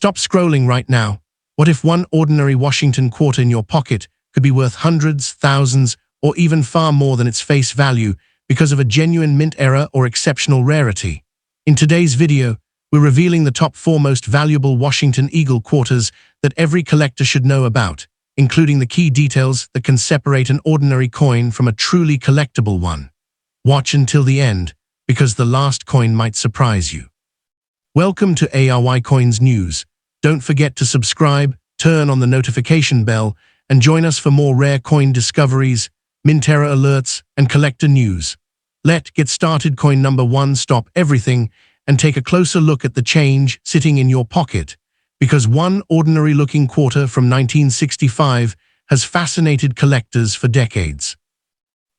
Stop scrolling right now. What if one ordinary Washington quarter in your pocket could be worth hundreds, thousands, or even far more than its face value because of a genuine mint error or exceptional rarity? In today's video, we're revealing the top 4 most valuable Washington Eagle quarters that every collector should know about, including the key details that can separate an ordinary coin from a truly collectible one. Watch until the end, because the last coin might surprise you. Welcome to ARY Coins News. Don't forget to subscribe, turn on the notification bell, and join us for more rare coin discoveries, mint error alerts, and collector news. Let's get started. Coin number 1. Stop everything and take a closer look at the change sitting in your pocket, because one ordinary-looking quarter from 1965 has fascinated collectors for decades.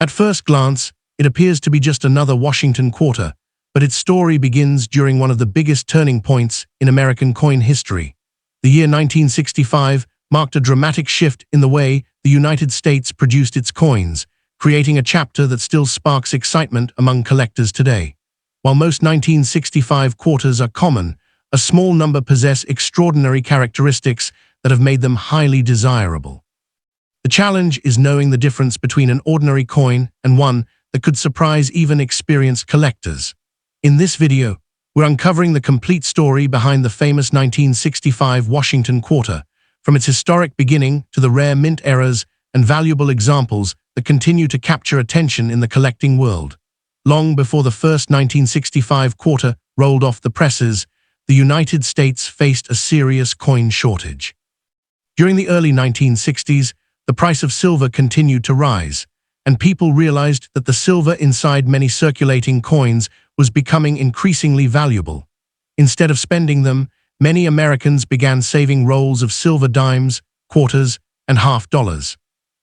At first glance, it appears to be just another Washington quarter, but its story begins during one of the biggest turning points in American coin history. The year 1965 marked a dramatic shift in the way the United States produced its coins, creating a chapter that still sparks excitement among collectors today. While most 1965 quarters are common, a small number possess extraordinary characteristics that have made them highly desirable. The challenge is knowing the difference between an ordinary coin and one that could surprise even experienced collectors. In this video, we're uncovering the complete story behind the famous 1965 Washington quarter, from its historic beginning to the rare mint errors and valuable examples that continue to capture attention in the collecting world. Long before the first 1965 quarter rolled off the presses, the United States faced a serious coin shortage. During the early 1960s, the price of silver continued to rise, and people realized that the silver inside many circulating coins was becoming increasingly valuable. Instead of spending them, many Americans began saving rolls of silver dimes, quarters, and half dollars.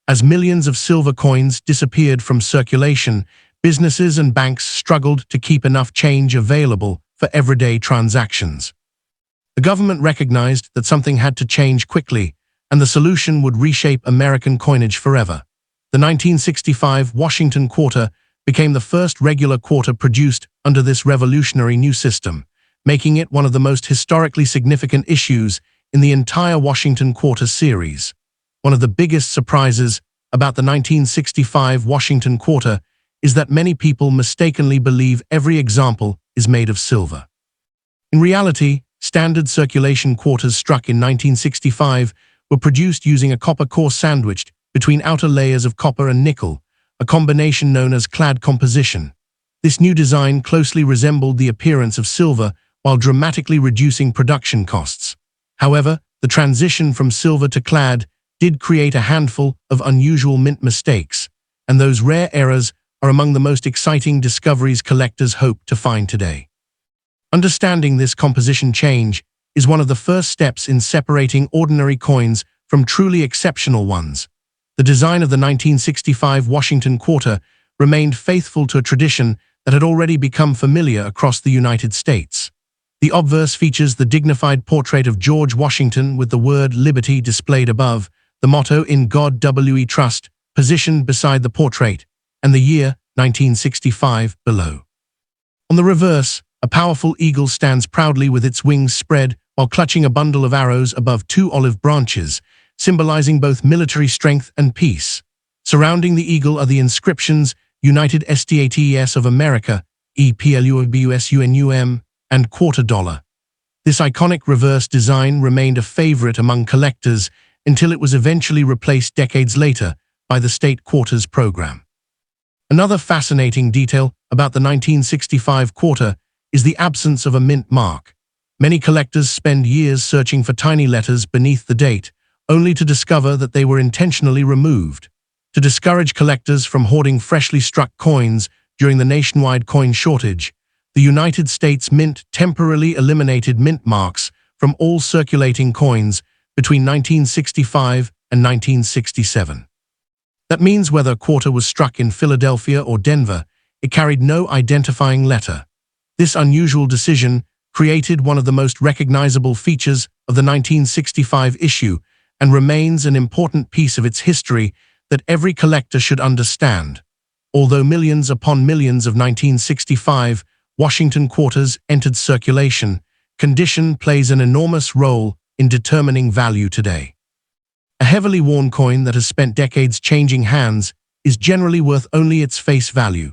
As millions of silver coins disappeared from circulation, businesses and banks struggled to keep enough change available for everyday transactions. The government recognized that something had to change quickly, and the solution would reshape American coinage forever. The 1965 Washington quarter became the first regular quarter produced under this revolutionary new system, making it one of the most historically significant issues in the entire Washington quarter series. One of the biggest surprises about the 1965 Washington quarter is that many people mistakenly believe every example is made of silver. In reality, standard circulation quarters struck in 1965 were produced using a copper core sandwiched between outer layers of copper and nickel, a combination known as clad composition. This new design closely resembled the appearance of silver while dramatically reducing production costs. However, the transition from silver to clad did create a handful of unusual mint mistakes, and those rare errors are among the most exciting discoveries collectors hope to find today. Understanding this composition change is one of the first steps in separating ordinary coins from truly exceptional ones. The design of the 1965 Washington quarter remained faithful to a tradition that had already become familiar across the United States. The obverse features the dignified portrait of George Washington with the word Liberty displayed above, the motto "In God We Trust" positioned beside the portrait, and the year 1965 below. On the reverse, a powerful eagle stands proudly with its wings spread while clutching a bundle of arrows above 2 olive branches, symbolizing both military strength and peace. Surrounding the eagle are the inscriptions United States of America, EPLUBUSUNUM, and quarter dollar. This iconic reverse design remained a favorite among collectors until it was eventually replaced decades later by the state quarters program. Another fascinating detail about the 1965 quarter is the absence of a mint mark. Many collectors spend years searching for tiny letters beneath the date, only to discover that they were intentionally removed. To discourage collectors from hoarding freshly struck coins during the nationwide coin shortage, the United States Mint temporarily eliminated mint marks from all circulating coins between 1965 and 1967. That means whether a quarter was struck in Philadelphia or Denver, it carried no identifying letter. This unusual decision created one of the most recognizable features of the 1965 issue and remains an important piece of its history that every collector should understand. Although millions upon millions of 1965 Washington quarters entered circulation, condition plays an enormous role in determining value today. A heavily worn coin that has spent decades changing hands is generally worth only its face value.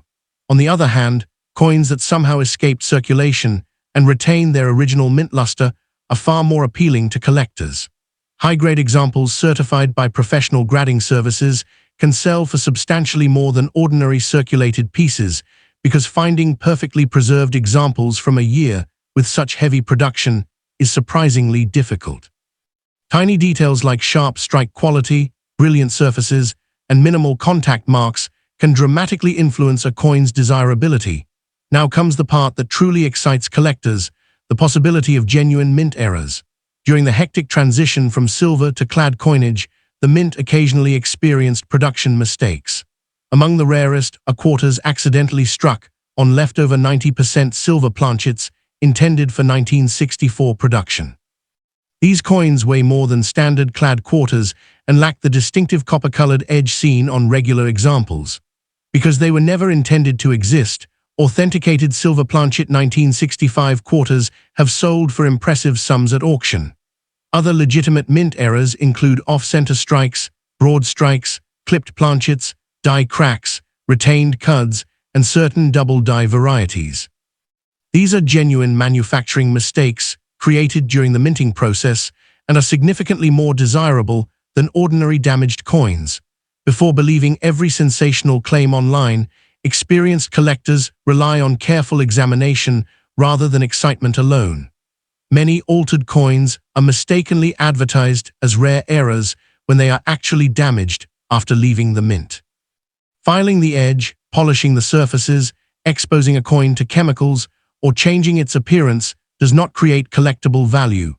On the other hand, coins that somehow escaped circulation and retain their original mint luster are far more appealing to collectors. High-grade examples certified by professional grading services can sell for substantially more than ordinary circulated pieces because finding perfectly preserved examples from a year with such heavy production is surprisingly difficult. Tiny details like sharp strike quality, brilliant surfaces, and minimal contact marks can dramatically influence a coin's desirability. Now comes the part that truly excites collectors, the possibility of genuine mint errors. During the hectic transition from silver to clad coinage, the mint occasionally experienced production mistakes. Among the rarest are quarters accidentally struck on leftover 90% silver planchets intended for 1964 production. These coins weigh more than standard clad quarters and lack the distinctive copper-colored edge seen on regular examples. Because they were never intended to exist, authenticated silver planchet 1965 quarters have sold for impressive sums at auction. Other legitimate mint errors include off-center strikes, broad strikes, clipped planchets, die cracks, retained cuds, and certain double die varieties. These are genuine manufacturing mistakes created during the minting process and are significantly more desirable than ordinary damaged coins. Before believing every sensational claim online, experienced collectors rely on careful examination rather than excitement alone. Many altered coins are mistakenly advertised as rare errors when they are actually damaged after leaving the mint. Filing the edge, polishing the surfaces, exposing a coin to chemicals, or changing its appearance does not create collectible value.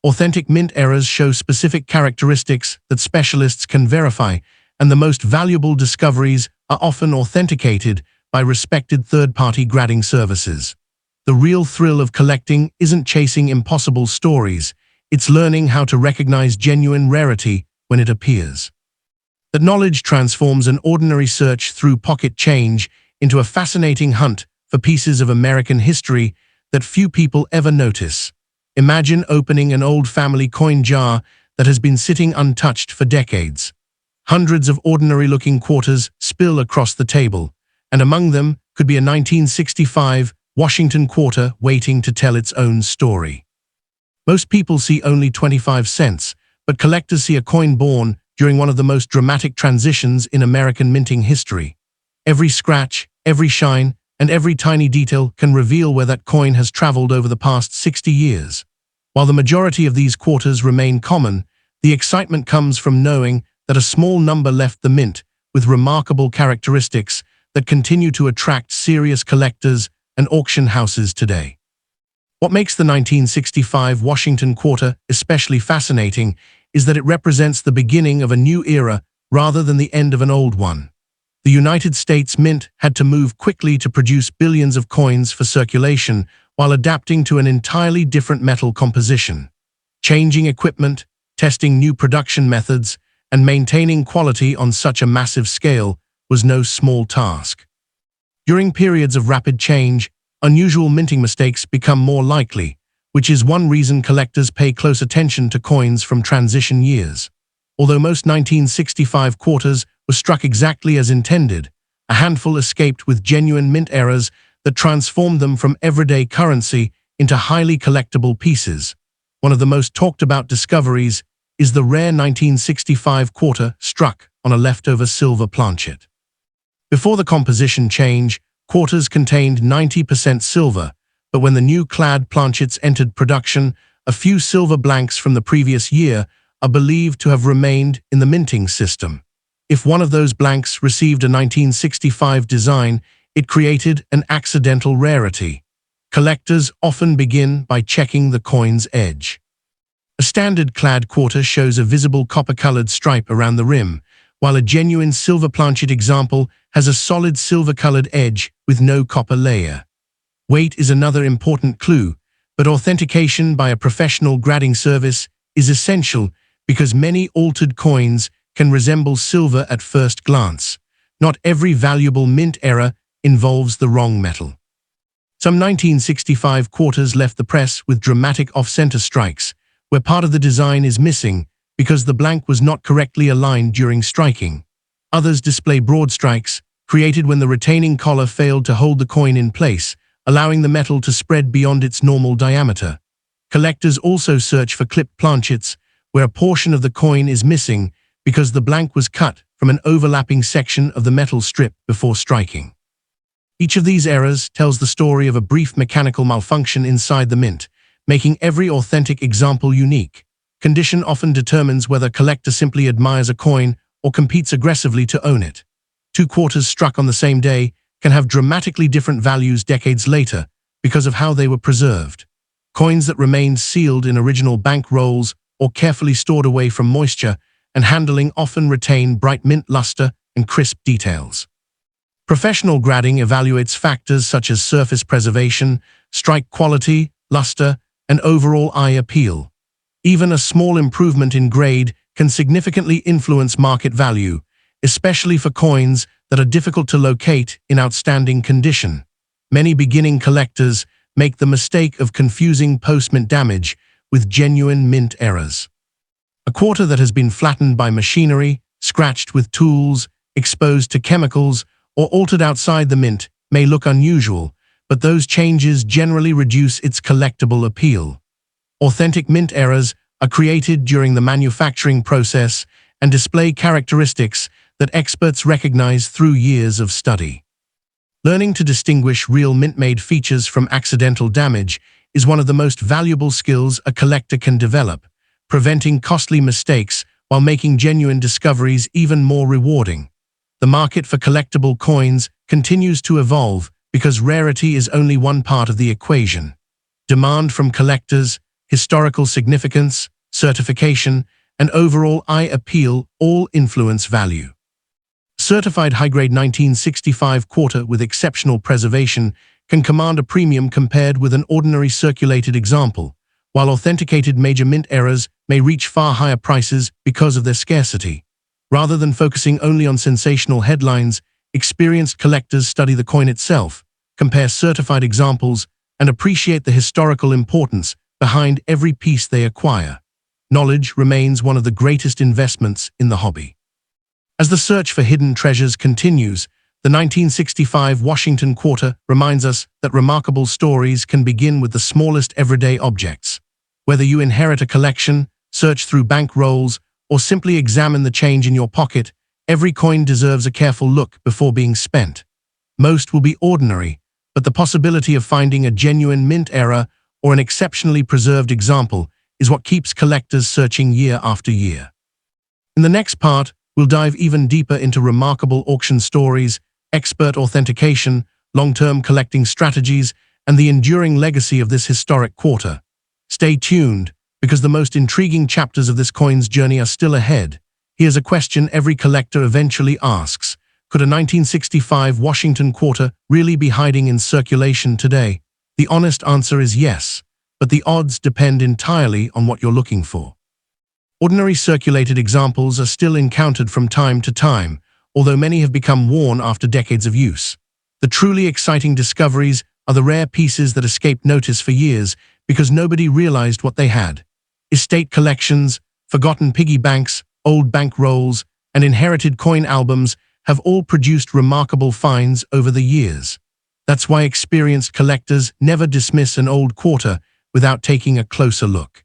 Authentic mint errors show specific characteristics that specialists can verify, and the most valuable discoveries are often authenticated by respected third-party grading services. The real thrill of collecting isn't chasing impossible stories, it's learning how to recognize genuine rarity when it appears. That knowledge transforms an ordinary search through pocket change into a fascinating hunt for pieces of American history that few people ever notice. Imagine opening an old family coin jar that has been sitting untouched for decades. Hundreds of ordinary-looking quarters spill across the table, and among them could be a 1965 Washington quarter waiting to tell its own story. Most people see only 25 cents, but collectors see a coin born during one of the most dramatic transitions in American minting history. Every scratch, every shine, and every tiny detail can reveal where that coin has traveled over the past 60 years. While the majority of these quarters remain common, the excitement comes from knowing that a small number left the mint with remarkable characteristics that continue to attract serious collectors and auction houses today. What makes the 1965 Washington quarter especially fascinating is that it represents the beginning of a new era rather than the end of an old one. The United States Mint had to move quickly to produce billions of coins for circulation while adapting to an entirely different metal composition. Changing equipment, testing new production methods, and maintaining quality on such a massive scale was no small task. During periods of rapid change, unusual minting mistakes become more likely, which is one reason collectors pay close attention to coins from transition years. Although most 1965 quarters were struck exactly as intended, a handful escaped with genuine mint errors that transformed them from everyday currency into highly collectible pieces. One of the most talked about discoveries is the rare 1965 quarter struck on a leftover silver planchet. Before the composition change, quarters contained 90% silver, but when the new clad planchets entered production, a few silver blanks from the previous year are believed to have remained in the minting system. If one of those blanks received a 1965 design, it created an accidental rarity. Collectors often begin by checking the coin's edge. A standard clad quarter shows a visible copper-colored stripe around the rim, while a genuine silver planchet example has a solid silver-colored edge with no copper layer. Weight is another important clue, but authentication by a professional grading service is essential because many altered coins can resemble silver at first glance. Not every valuable mint error involves the wrong metal. Some 1965 quarters left the press with dramatic off-center strikes, where part of the design is missing because the blank was not correctly aligned during striking. Others display broad strikes, created when the retaining collar failed to hold the coin in place, allowing the metal to spread beyond its normal diameter. Collectors also search for clipped planchets, where a portion of the coin is missing because the blank was cut from an overlapping section of the metal strip before striking. Each of these errors tells the story of a brief mechanical malfunction inside the mint, making every authentic example unique. Condition often determines whether a collector simply admires a coin or competes aggressively to own it. Two quarters struck on the same day can have dramatically different values decades later because of how they were preserved. Coins that remained sealed in original bank rolls or carefully stored away from moisture and handling often retain bright mint luster and crisp details. Professional grading evaluates factors such as surface preservation, strike quality, luster, and overall eye appeal. Even a small improvement in grade can significantly influence market value, especially for coins that are difficult to locate in outstanding condition. Many beginning collectors make the mistake of confusing post-mint damage with genuine mint errors. A quarter that has been flattened by machinery, scratched with tools, exposed to chemicals, or altered outside the mint may look unusual, but those changes generally reduce its collectible appeal. Authentic mint errors are created during the manufacturing process and display characteristics that experts recognize through years of study. Learning to distinguish real mint-made features from accidental damage is one of the most valuable skills a collector can develop, preventing costly mistakes while making genuine discoveries even more rewarding. The market for collectible coins continues to evolve because rarity is only one part of the equation. Demand from collectors, historical significance, certification, and overall eye appeal all influence value. Certified high-grade 1965 quarter with exceptional preservation can command a premium compared with an ordinary circulated example, while authenticated major mint errors may reach far higher prices because of their scarcity. Rather than focusing only on sensational headlines, experienced collectors study the coin itself, compare certified examples, and appreciate the historical importance behind every piece they acquire. Knowledge remains one of the greatest investments in the hobby. As the search for hidden treasures continues, the 1965 Washington quarter reminds us that remarkable stories can begin with the smallest everyday objects. Whether you inherit a collection, search through bank rolls, or simply examine the change in your pocket, every coin deserves a careful look before being spent. Most will be ordinary, but the possibility of finding a genuine mint error or an exceptionally preserved example is what keeps collectors searching year after year. In the next part, we'll dive even deeper into remarkable auction stories, expert authentication, long-term collecting strategies, and the enduring legacy of this historic quarter. Stay tuned, because the most intriguing chapters of this coin's journey are still ahead. Here's a question every collector eventually asks. Could a 1965 Washington quarter really be hiding in circulation today? The honest answer is yes, but the odds depend entirely on what you're looking for. Ordinary circulated examples are still encountered from time to time, although many have become worn after decades of use. The truly exciting discoveries are the rare pieces that escaped notice for years because nobody realized what they had. Estate collections, forgotten piggy banks, old bank rolls, and inherited coin albums have all produced remarkable finds over the years. That's why experienced collectors never dismiss an old quarter without taking a closer look.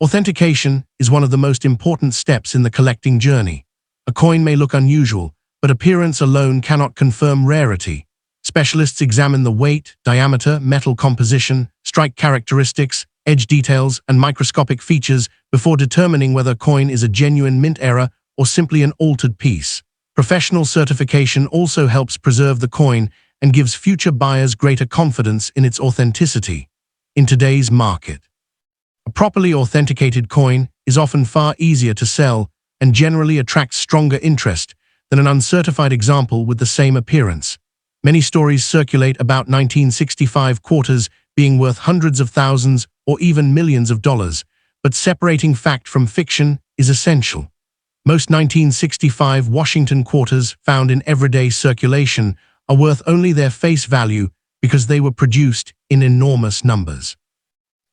Authentication is one of the most important steps in the collecting journey. A coin may look unusual, but appearance alone cannot confirm rarity. Specialists examine the weight, diameter, metal composition, strike characteristics, edge details, and microscopic features before determining whether a coin is a genuine mint error or simply an altered piece. Professional certification also helps preserve the coin and gives future buyers greater confidence in its authenticity. In today's market, a properly authenticated coin is often far easier to sell and generally attracts stronger interest than an uncertified example with the same appearance. Many stories circulate about 1965 quarters being worth hundreds of thousands or even millions of dollars, but separating fact from fiction is essential. Most 1965 Washington quarters found in everyday circulation are worth only their face value because they were produced in enormous numbers.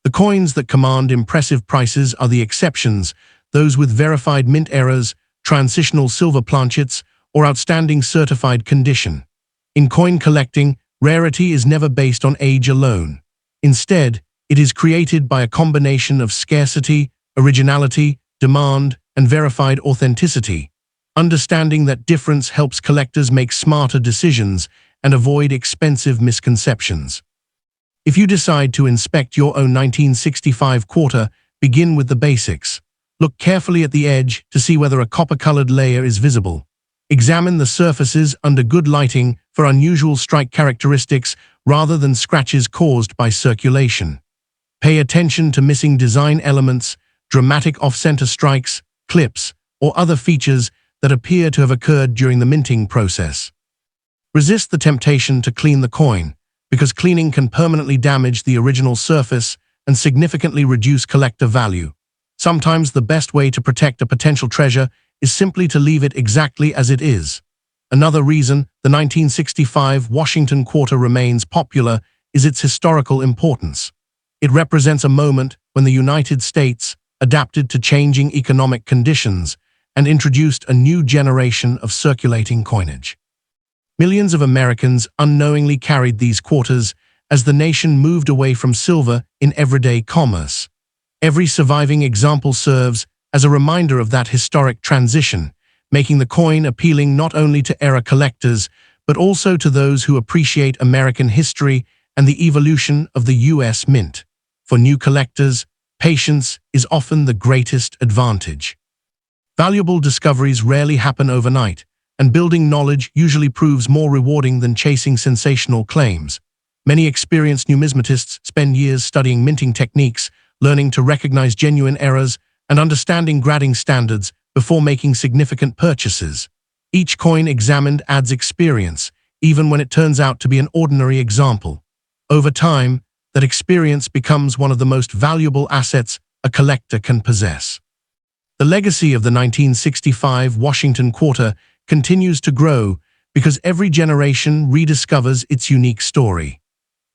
The coins that command impressive prices are the exceptions, those with verified mint errors, transitional silver planchets, or outstanding certified condition. In coin collecting, rarity is never based on age alone. Instead, it is created by a combination of scarcity, originality, demand, and verified authenticity. Understanding that difference helps collectors make smarter decisions and avoid expensive misconceptions. If you decide to inspect your own 1965 quarter, begin with the basics. Look carefully at the edge to see whether a copper-colored layer is visible. Examine the surfaces under good lighting for unusual strike characteristics rather than scratches caused by circulation. Pay attention to missing design elements, dramatic off-center strikes, clips, or other features that appear to have occurred during the minting process. Resist the temptation to clean the coin, because cleaning can permanently damage the original surface and significantly reduce collector value. Sometimes the best way to protect a potential treasure is simply to leave it exactly as it is. Another reason the 1965 Washington quarter remains popular is its historical importance. It represents a moment when the United States adapted to changing economic conditions and introduced a new generation of circulating coinage. Millions of Americans unknowingly carried these quarters as the nation moved away from silver in everyday commerce. Every surviving example serves as a reminder of that historic transition, making the coin appealing not only to era collectors, but also to those who appreciate American history and the evolution of the U.S. Mint. For new collectors, patience is often the greatest advantage. Valuable discoveries rarely happen overnight, and building knowledge usually proves more rewarding than chasing sensational claims. Many experienced numismatists spend years studying minting techniques, learning to recognize genuine errors, and understanding grading standards before making significant purchases. Each coin examined adds experience, even when it turns out to be an ordinary example. Over time, that experience becomes one of the most valuable assets a collector can possess. The legacy of the 1965 Washington quarter continues to grow because every generation rediscovers its unique story.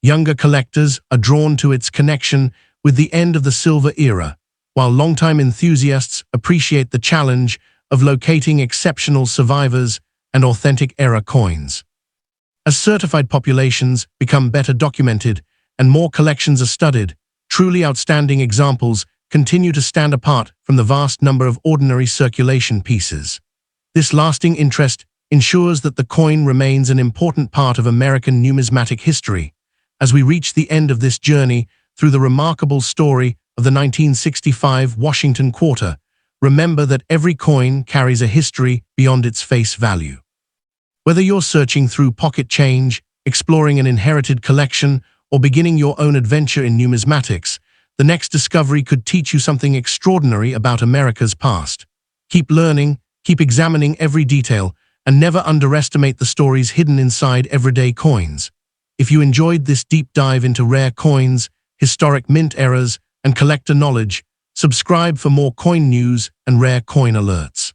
Younger collectors are drawn to its connection with the end of the silver era, while longtime enthusiasts appreciate the challenge of locating exceptional survivors and authentic era coins. As certified populations become better documented and more collections are studied, truly outstanding examples continue to stand apart from the vast number of ordinary circulation pieces. This lasting interest ensures that the coin remains an important part of American numismatic history. As we reach the end of this journey through the remarkable story of the 1965 Washington quarter, remember that every coin carries a history beyond its face value. Whether you're searching through pocket change, exploring an inherited collection, or beginning your own adventure in numismatics, the next discovery could teach you something extraordinary about America's past. Keep learning, keep examining every detail, and never underestimate the stories hidden inside everyday coins. If you enjoyed this deep dive into rare coins, historic mint errors, and collector knowledge, subscribe for more coin news and rare coin alerts.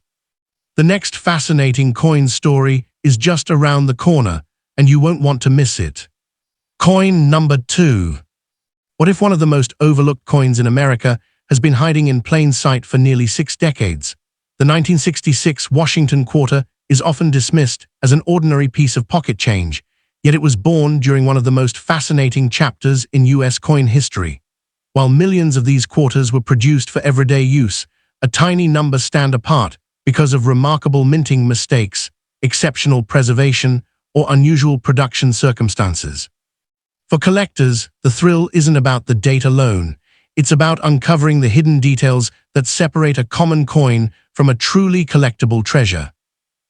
The next fascinating coin story is just around the corner, and you won't want to miss it. Coin number 2. What if one of the most overlooked coins in America has been hiding in plain sight for nearly 6 decades? The 1966 Washington quarter is often dismissed as an ordinary piece of pocket change, yet it was born during one of the most fascinating chapters in U.S. coin history. While millions of these quarters were produced for everyday use, a tiny number stand apart because of remarkable minting mistakes, exceptional preservation, or unusual production circumstances. For collectors, the thrill isn't about the date alone. It's about uncovering the hidden details that separate a common coin from a truly collectible treasure.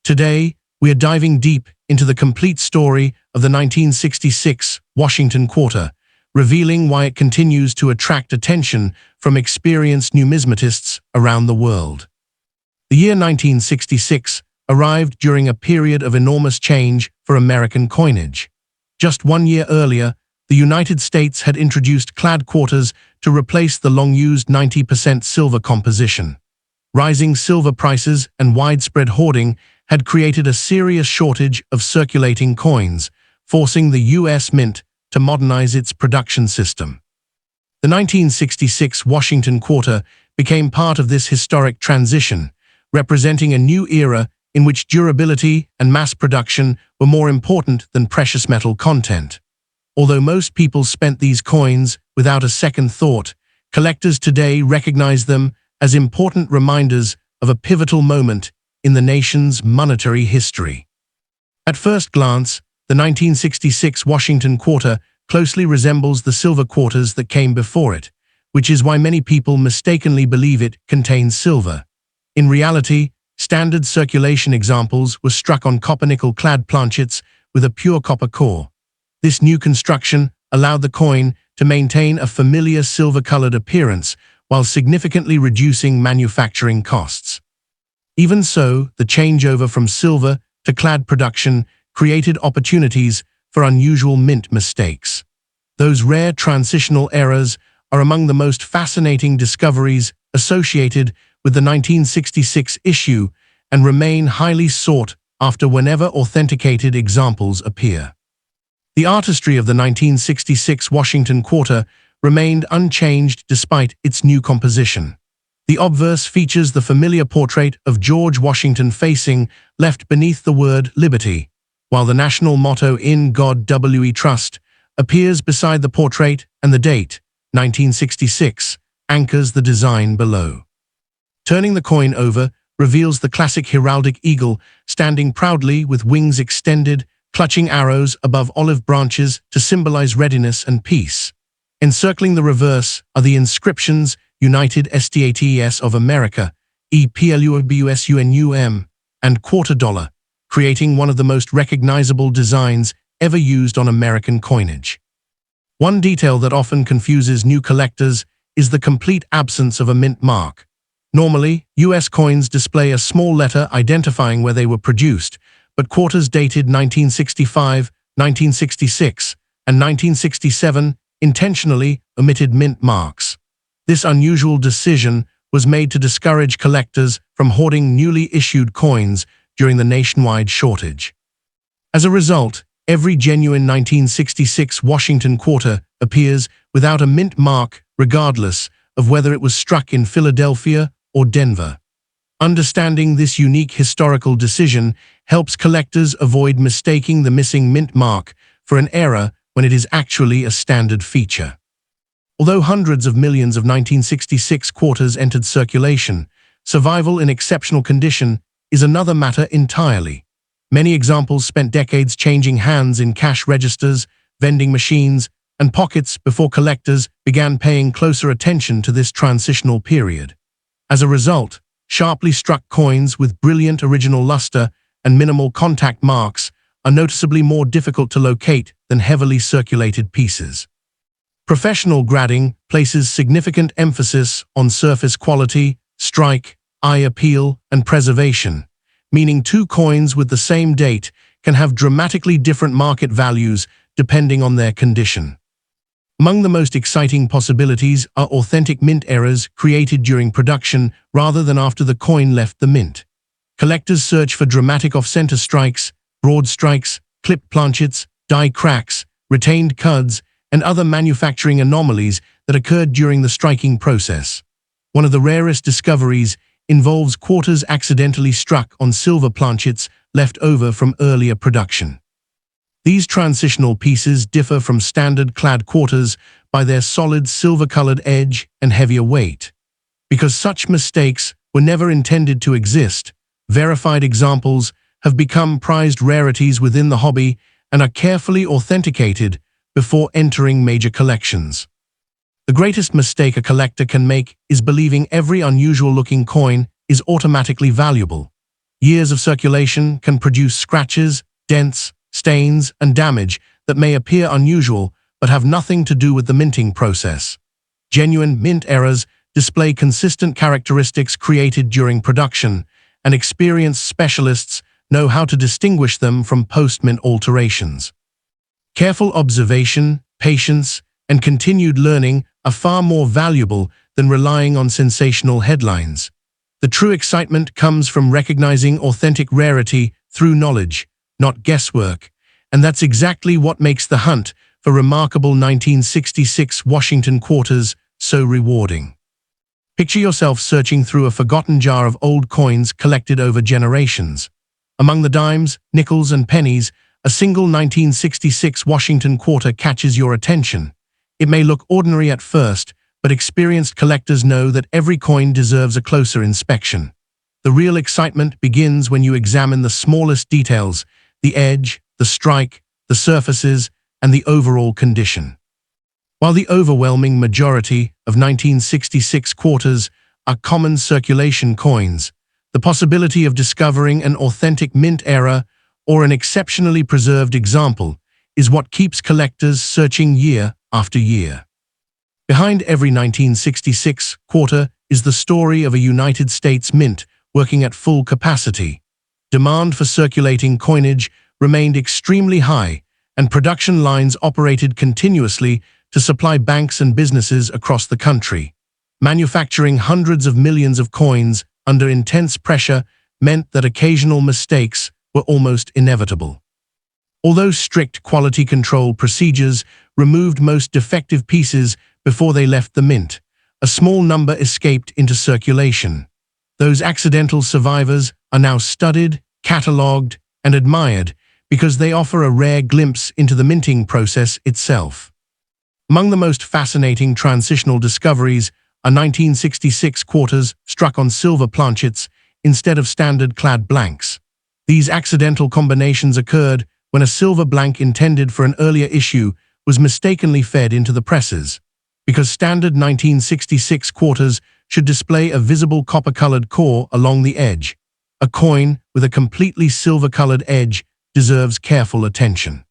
Today, we are diving deep into the complete story of the 1966 Washington quarter, revealing why it continues to attract attention from experienced numismatists around the world. The year 1966 arrived during a period of enormous change for American coinage. Just 1 year earlier, the United States had introduced clad quarters to replace the long-used 90% silver composition. Rising silver prices and widespread hoarding had created a serious shortage of circulating coins, forcing the U.S. Mint to modernize its production system. The 1966 Washington Quarter became part of this historic transition, representing a new era in which durability and mass production were more important than precious metal content. Although most people spent these coins without a second thought, collectors today recognize them as important reminders of a pivotal moment in the nation's monetary history. At first glance, the 1966 Washington Quarter closely resembles the silver quarters that came before it, which is why many people mistakenly believe it contains silver. In reality, standard circulation examples were struck on copper-nickel clad planchets with a pure copper core. This new construction allowed the coin to maintain a familiar silver-colored appearance while significantly reducing manufacturing costs. Even so, the changeover from silver to clad production created opportunities for unusual mint mistakes. Those rare transitional errors are among the most fascinating discoveries associated with the 1966 issue and remain highly sought after whenever authenticated examples appear. The artistry of the 1966 Washington Quarter remained unchanged despite its new composition. The obverse features the familiar portrait of George Washington facing left beneath the word Liberty, while the national motto "In God We Trust" appears beside the portrait and the date, 1966, anchors the design below. Turning the coin over reveals the classic heraldic eagle standing proudly with wings extended, clutching arrows above olive branches to symbolize readiness and peace. Encircling the reverse are the inscriptions United States of America, EPLUBUSUNUM, and quarter dollar, creating one of the most recognizable designs ever used on American coinage. One detail that often confuses new collectors is the complete absence of a mint mark. Normally, U.S. coins display a small letter identifying where they were produced, but quarters dated 1965, 1966, and 1967 intentionally omitted mint marks. This unusual decision was made to discourage collectors from hoarding newly issued coins during the nationwide shortage. As a result, every genuine 1966 Washington Quarter appears without a mint mark regardless of whether it was struck in Philadelphia or Denver. Understanding this unique historical decision helps collectors avoid mistaking the missing mint mark for an error when it is actually a standard feature. Although hundreds of millions of 1966 quarters entered circulation, survival in exceptional condition is another matter entirely. Many examples spent decades changing hands in cash registers, vending machines, and pockets before collectors began paying closer attention to this transitional period. As a result, sharply struck coins with brilliant original luster and minimal contact marks are noticeably more difficult to locate than heavily circulated pieces. Professional grading places significant emphasis on surface quality, strike, eye appeal, and preservation, meaning two coins with the same date can have dramatically different market values depending on their condition. Among the most exciting possibilities are authentic mint errors created during production rather than after the coin left the mint. Collectors search for dramatic off-center strikes, broad strikes, clipped planchets, die cracks, retained cuds, and other manufacturing anomalies that occurred during the striking process. One of the rarest discoveries involves quarters accidentally struck on silver planchets left over from earlier production. These transitional pieces differ from standard clad quarters by their solid silver-colored edge and heavier weight. Because such mistakes were never intended to exist, verified examples have become prized rarities within the hobby and are carefully authenticated before entering major collections. The greatest mistake a collector can make is believing every unusual-looking coin is automatically valuable. Years of circulation can produce scratches, dents, stains, and damage that may appear unusual but have nothing to do with the minting process. Genuine mint errors display consistent characteristics created during production, and experienced specialists know how to distinguish them from post-mint alterations. Careful observation, patience, and continued learning are far more valuable than relying on sensational headlines. The true excitement comes from recognizing authentic rarity through knowledge, not guesswork, and that's exactly what makes the hunt for remarkable 1966 Washington quarters so rewarding? Picture yourself searching through a forgotten jar of old coins collected over generations. Among the dimes, nickels, and pennies, a single 1966 Washington quarter catches your attention. It may look ordinary at first, but experienced collectors know that every coin deserves a closer inspection. The real excitement begins when you examine the smallest details: the edge, the strike, the surfaces, and the overall condition. While the overwhelming majority of 1966 quarters are common circulation coins, the possibility of discovering an authentic mint era or an exceptionally preserved example is what keeps collectors searching year after year. Behind every 1966 quarter is the story of a United States mint working at full capacity. Demand for circulating coinage remained extremely high, and production lines operated continuously to supply banks and businesses across the country. Manufacturing hundreds of millions of coins under intense pressure meant that occasional mistakes were almost inevitable. Although strict quality control procedures removed most defective pieces before they left the mint, a small number escaped into circulation. Those accidental survivors are now studied, catalogued, and admired because they offer a rare glimpse into the minting process itself. Among the most fascinating transitional discoveries are 1966 quarters struck on silver planchets instead of standard clad blanks. These accidental combinations occurred when a silver blank intended for an earlier issue was mistakenly fed into the presses. Because standard 1966 quarters should display a visible copper-colored core along the edge, a coin with a completely silver-colored edge deserves careful attention.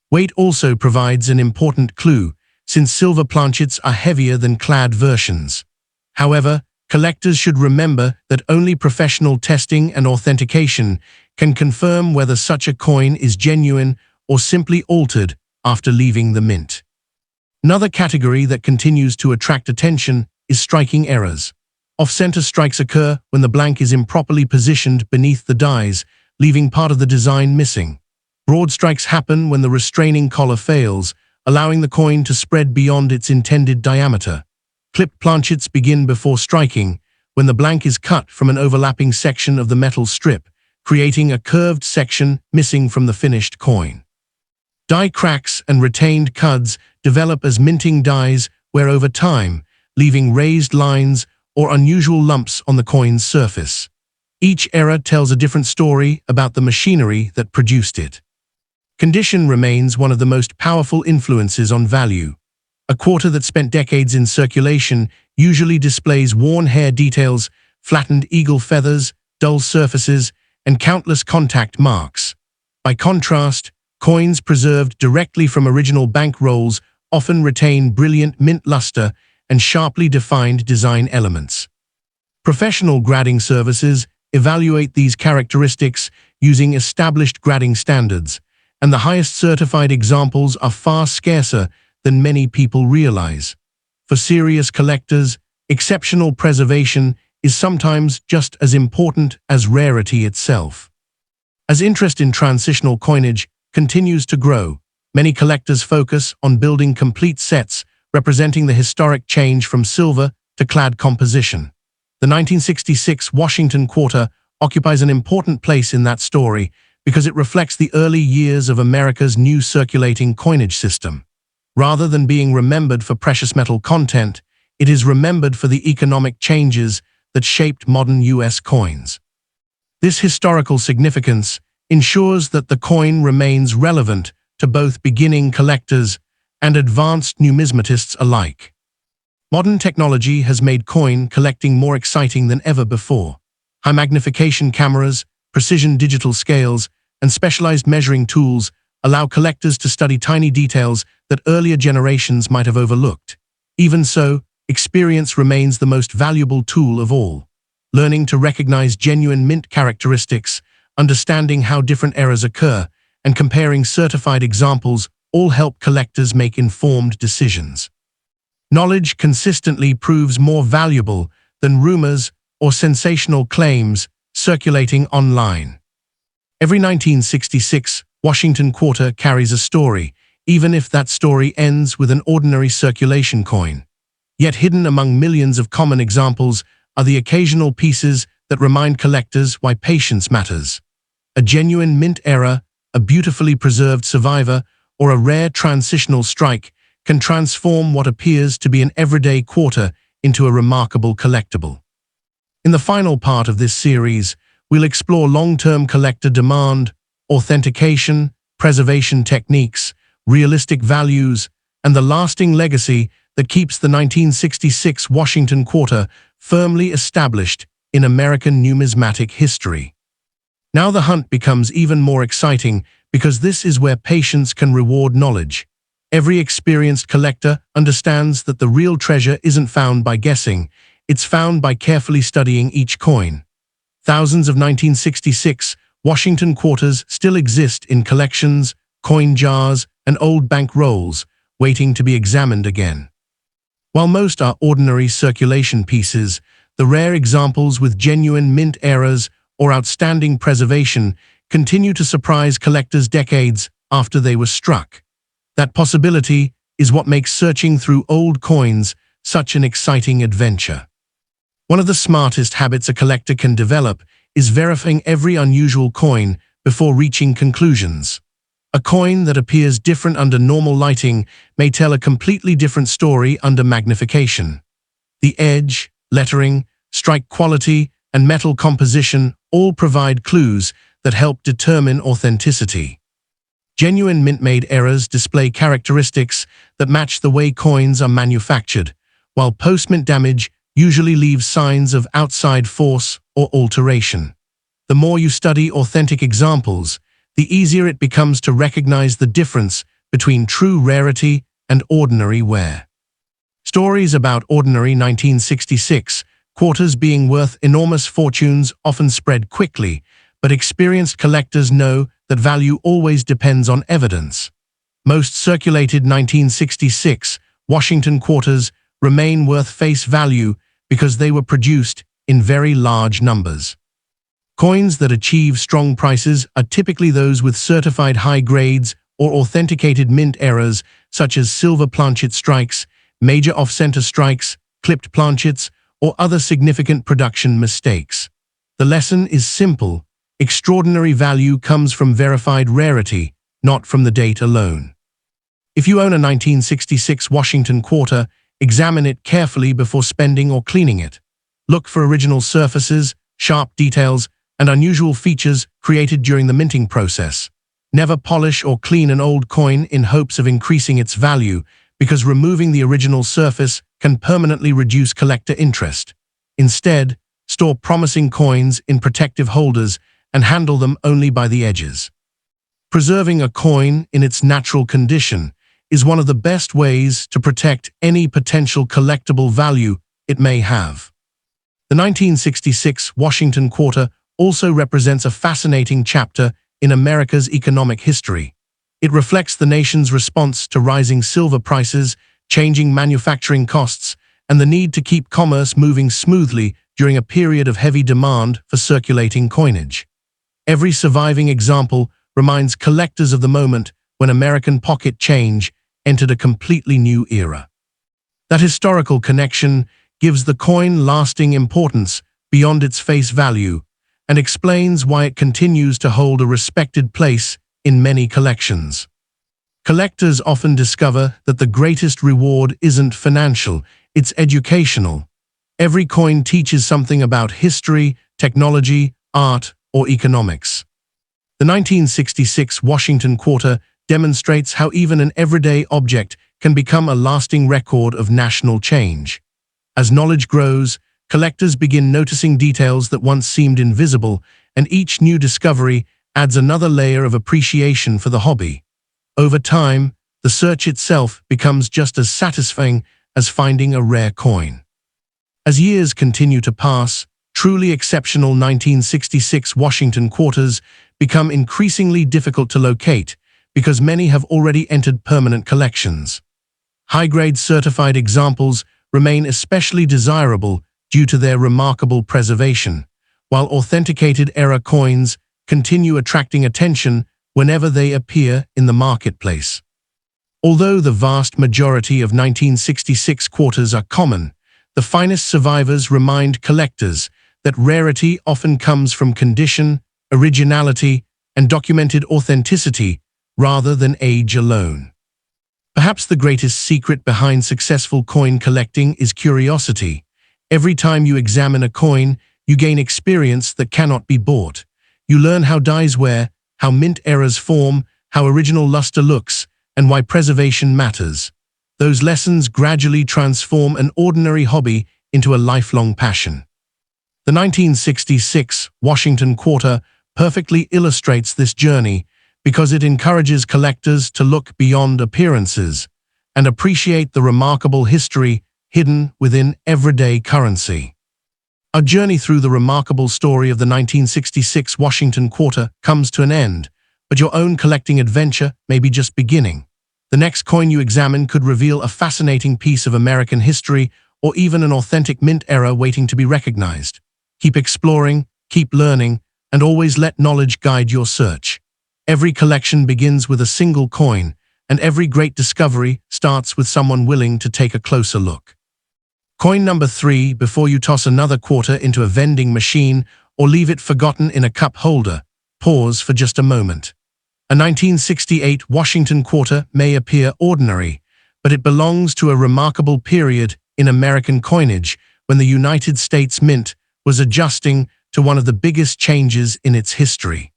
Weight also provides an important clue, since silver planchets are heavier than clad versions. However, collectors should remember that only professional testing and authentication can confirm whether such a coin is genuine or simply altered after leaving the mint. Another category that continues to attract attention is striking errors. Off-center strikes occur when the blank is improperly positioned beneath the dies, leaving part of the design missing. Broad strikes happen when the restraining collar fails, allowing the coin to spread beyond its intended diameter. Clipped planchets begin before striking, when the blank is cut from an overlapping section of the metal strip, creating a curved section missing from the finished coin. Die cracks and retained cuds develop as minting dies wear over time, leaving raised lines or unusual lumps on the coin's surface. Each era tells a different story about the machinery that produced it. Condition remains one of the most powerful influences on value. A quarter that spent decades in circulation usually displays worn hair details, flattened eagle feathers, dull surfaces, and countless contact marks. By contrast, coins preserved directly from original bank rolls often retain brilliant mint luster and sharply defined design elements. Professional grading services evaluate these characteristics using established grading standards, and the highest certified examples are far scarcer than many people realize. For serious collectors, exceptional preservation is sometimes just as important as rarity itself. As interest in transitional coinage continues to grow, many collectors focus on building complete sets representing the historic change from silver to clad composition. The 1966 Washington quarter occupies an important place in that story because it reflects the early years of America's new circulating coinage system. Rather than being remembered for precious metal content, it is remembered for the economic changes that shaped modern U.S. coins. This historical significance ensures that the coin remains relevant to both beginning collectors and advanced numismatists alike. Modern technology has made coin collecting more exciting than ever before. High magnification cameras, precision digital scales, and specialized measuring tools allow collectors to study tiny details that earlier generations might have overlooked. Even so, experience remains the most valuable tool of all. Learning to recognize genuine mint characteristics, understanding how different errors occur, and comparing certified examples all help collectors make informed decisions. Knowledge consistently proves more valuable than rumors or sensational claims circulating online. Every 1966 Washington quarter carries a story, even if that story ends with an ordinary circulation coin. Yet hidden among millions of common examples are the occasional pieces that remind collectors why patience matters. A genuine mint error, a beautifully preserved survivor, or a rare transitional strike can transform what appears to be an everyday quarter into a remarkable collectible. In the final part of this series, we'll explore long-term collector demand, authentication, preservation techniques, realistic values, and the lasting legacy that keeps the 1966 Washington quarter firmly established in American numismatic history. Now the hunt becomes even more exciting because this is where patience can reward knowledge. Every experienced collector understands that the real treasure isn't found by guessing, it's found by carefully studying each coin. Thousands of 1966 Washington quarters still exist in collections, coin jars, and old bank rolls, waiting to be examined again. While most are ordinary circulation pieces, the rare examples with genuine mint errors or outstanding preservation continue to surprise collectors decades after they were struck. That possibility is what makes searching through old coins such an exciting adventure. One of the smartest habits a collector can develop is verifying every unusual coin before reaching conclusions. A coin that appears different under normal lighting may tell a completely different story under magnification. The edge, lettering, strike quality, and metal composition all provide clues that help determine authenticity. Genuine mint-made errors display characteristics that match the way coins are manufactured, while post-mint damage usually leaves signs of outside force or alteration. The more you study authentic examples, the easier it becomes to recognize the difference between true rarity and ordinary wear. Stories about ordinary 1966 quarters being worth enormous fortunes often spread quickly, but experienced collectors know that value always depends on evidence. Most circulated 1966 Washington quarters remain worth face value because they were produced in very large numbers. Coins that achieve strong prices are typically those with certified high grades or authenticated mint errors such as silver planchet strikes, major off-center strikes, clipped planchets, or other significant production mistakes. The lesson is simple. Extraordinary value comes from verified rarity, not from the date alone. If you own a 1966 Washington quarter, examine it carefully before spending or cleaning it. Look for original surfaces, sharp details, and unusual features created during the minting process. Never polish or clean an old coin in hopes of increasing its value, because removing the original surface can permanently reduce collector interest. Instead, store promising coins in protective holders and handle them only by the edges. Preserving a coin in its natural condition is one of the best ways to protect any potential collectible value it may have. The 1966 Washington quarter also represents a fascinating chapter in America's economic history. It reflects the nation's response to rising silver prices, changing manufacturing costs, and the need to keep commerce moving smoothly during a period of heavy demand for circulating coinage. Every surviving example reminds collectors of the moment when American pocket change entered a completely new era. That historical connection gives the coin lasting importance beyond its face value and explains why it continues to hold a respected place in many collections. Collectors often discover that the greatest reward isn't financial, it's educational. Every coin teaches something about history, technology, art, or economics. The 1966 Washington quarter demonstrates how even an everyday object can become a lasting record of national change. As knowledge grows, collectors begin noticing details that once seemed invisible, and each new discovery adds another layer of appreciation for the hobby. Over time, the search itself becomes just as satisfying as finding a rare coin. As years continue to pass, truly exceptional 1966 Washington quarters become increasingly difficult to locate because many have already entered permanent collections. High-grade certified examples remain especially desirable due to their remarkable preservation, while authenticated error coins continue attracting attention whenever they appear in the marketplace. Although the vast majority of 1966 quarters are common, the finest survivors remind collectors that rarity often comes from condition, originality, and documented authenticity rather than age alone. Perhaps the greatest secret behind successful coin collecting is curiosity. Every time you examine a coin, you gain experience that cannot be bought. You learn how dies wear, how mint errors form, how original luster looks, and why preservation matters. Those lessons gradually transform an ordinary hobby into a lifelong passion. The 1966 Washington quarter perfectly illustrates this journey because it encourages collectors to look beyond appearances and appreciate the remarkable history hidden within everyday currency. Our journey through the remarkable story of the 1966 Washington quarter comes to an end, but your own collecting adventure may be just beginning. The next coin you examine could reveal a fascinating piece of American history or even an authentic mint era waiting to be recognized. Keep exploring, keep learning, and always let knowledge guide your search. Every collection begins with a single coin, and every great discovery starts with someone willing to take a closer look. Coin number 3, before you toss another quarter into a vending machine or leave it forgotten in a cup holder, pause for just a moment. A 1968 Washington quarter may appear ordinary, but it belongs to a remarkable period in American coinage when the United States Mint was adjusting to one of the biggest changes in its history.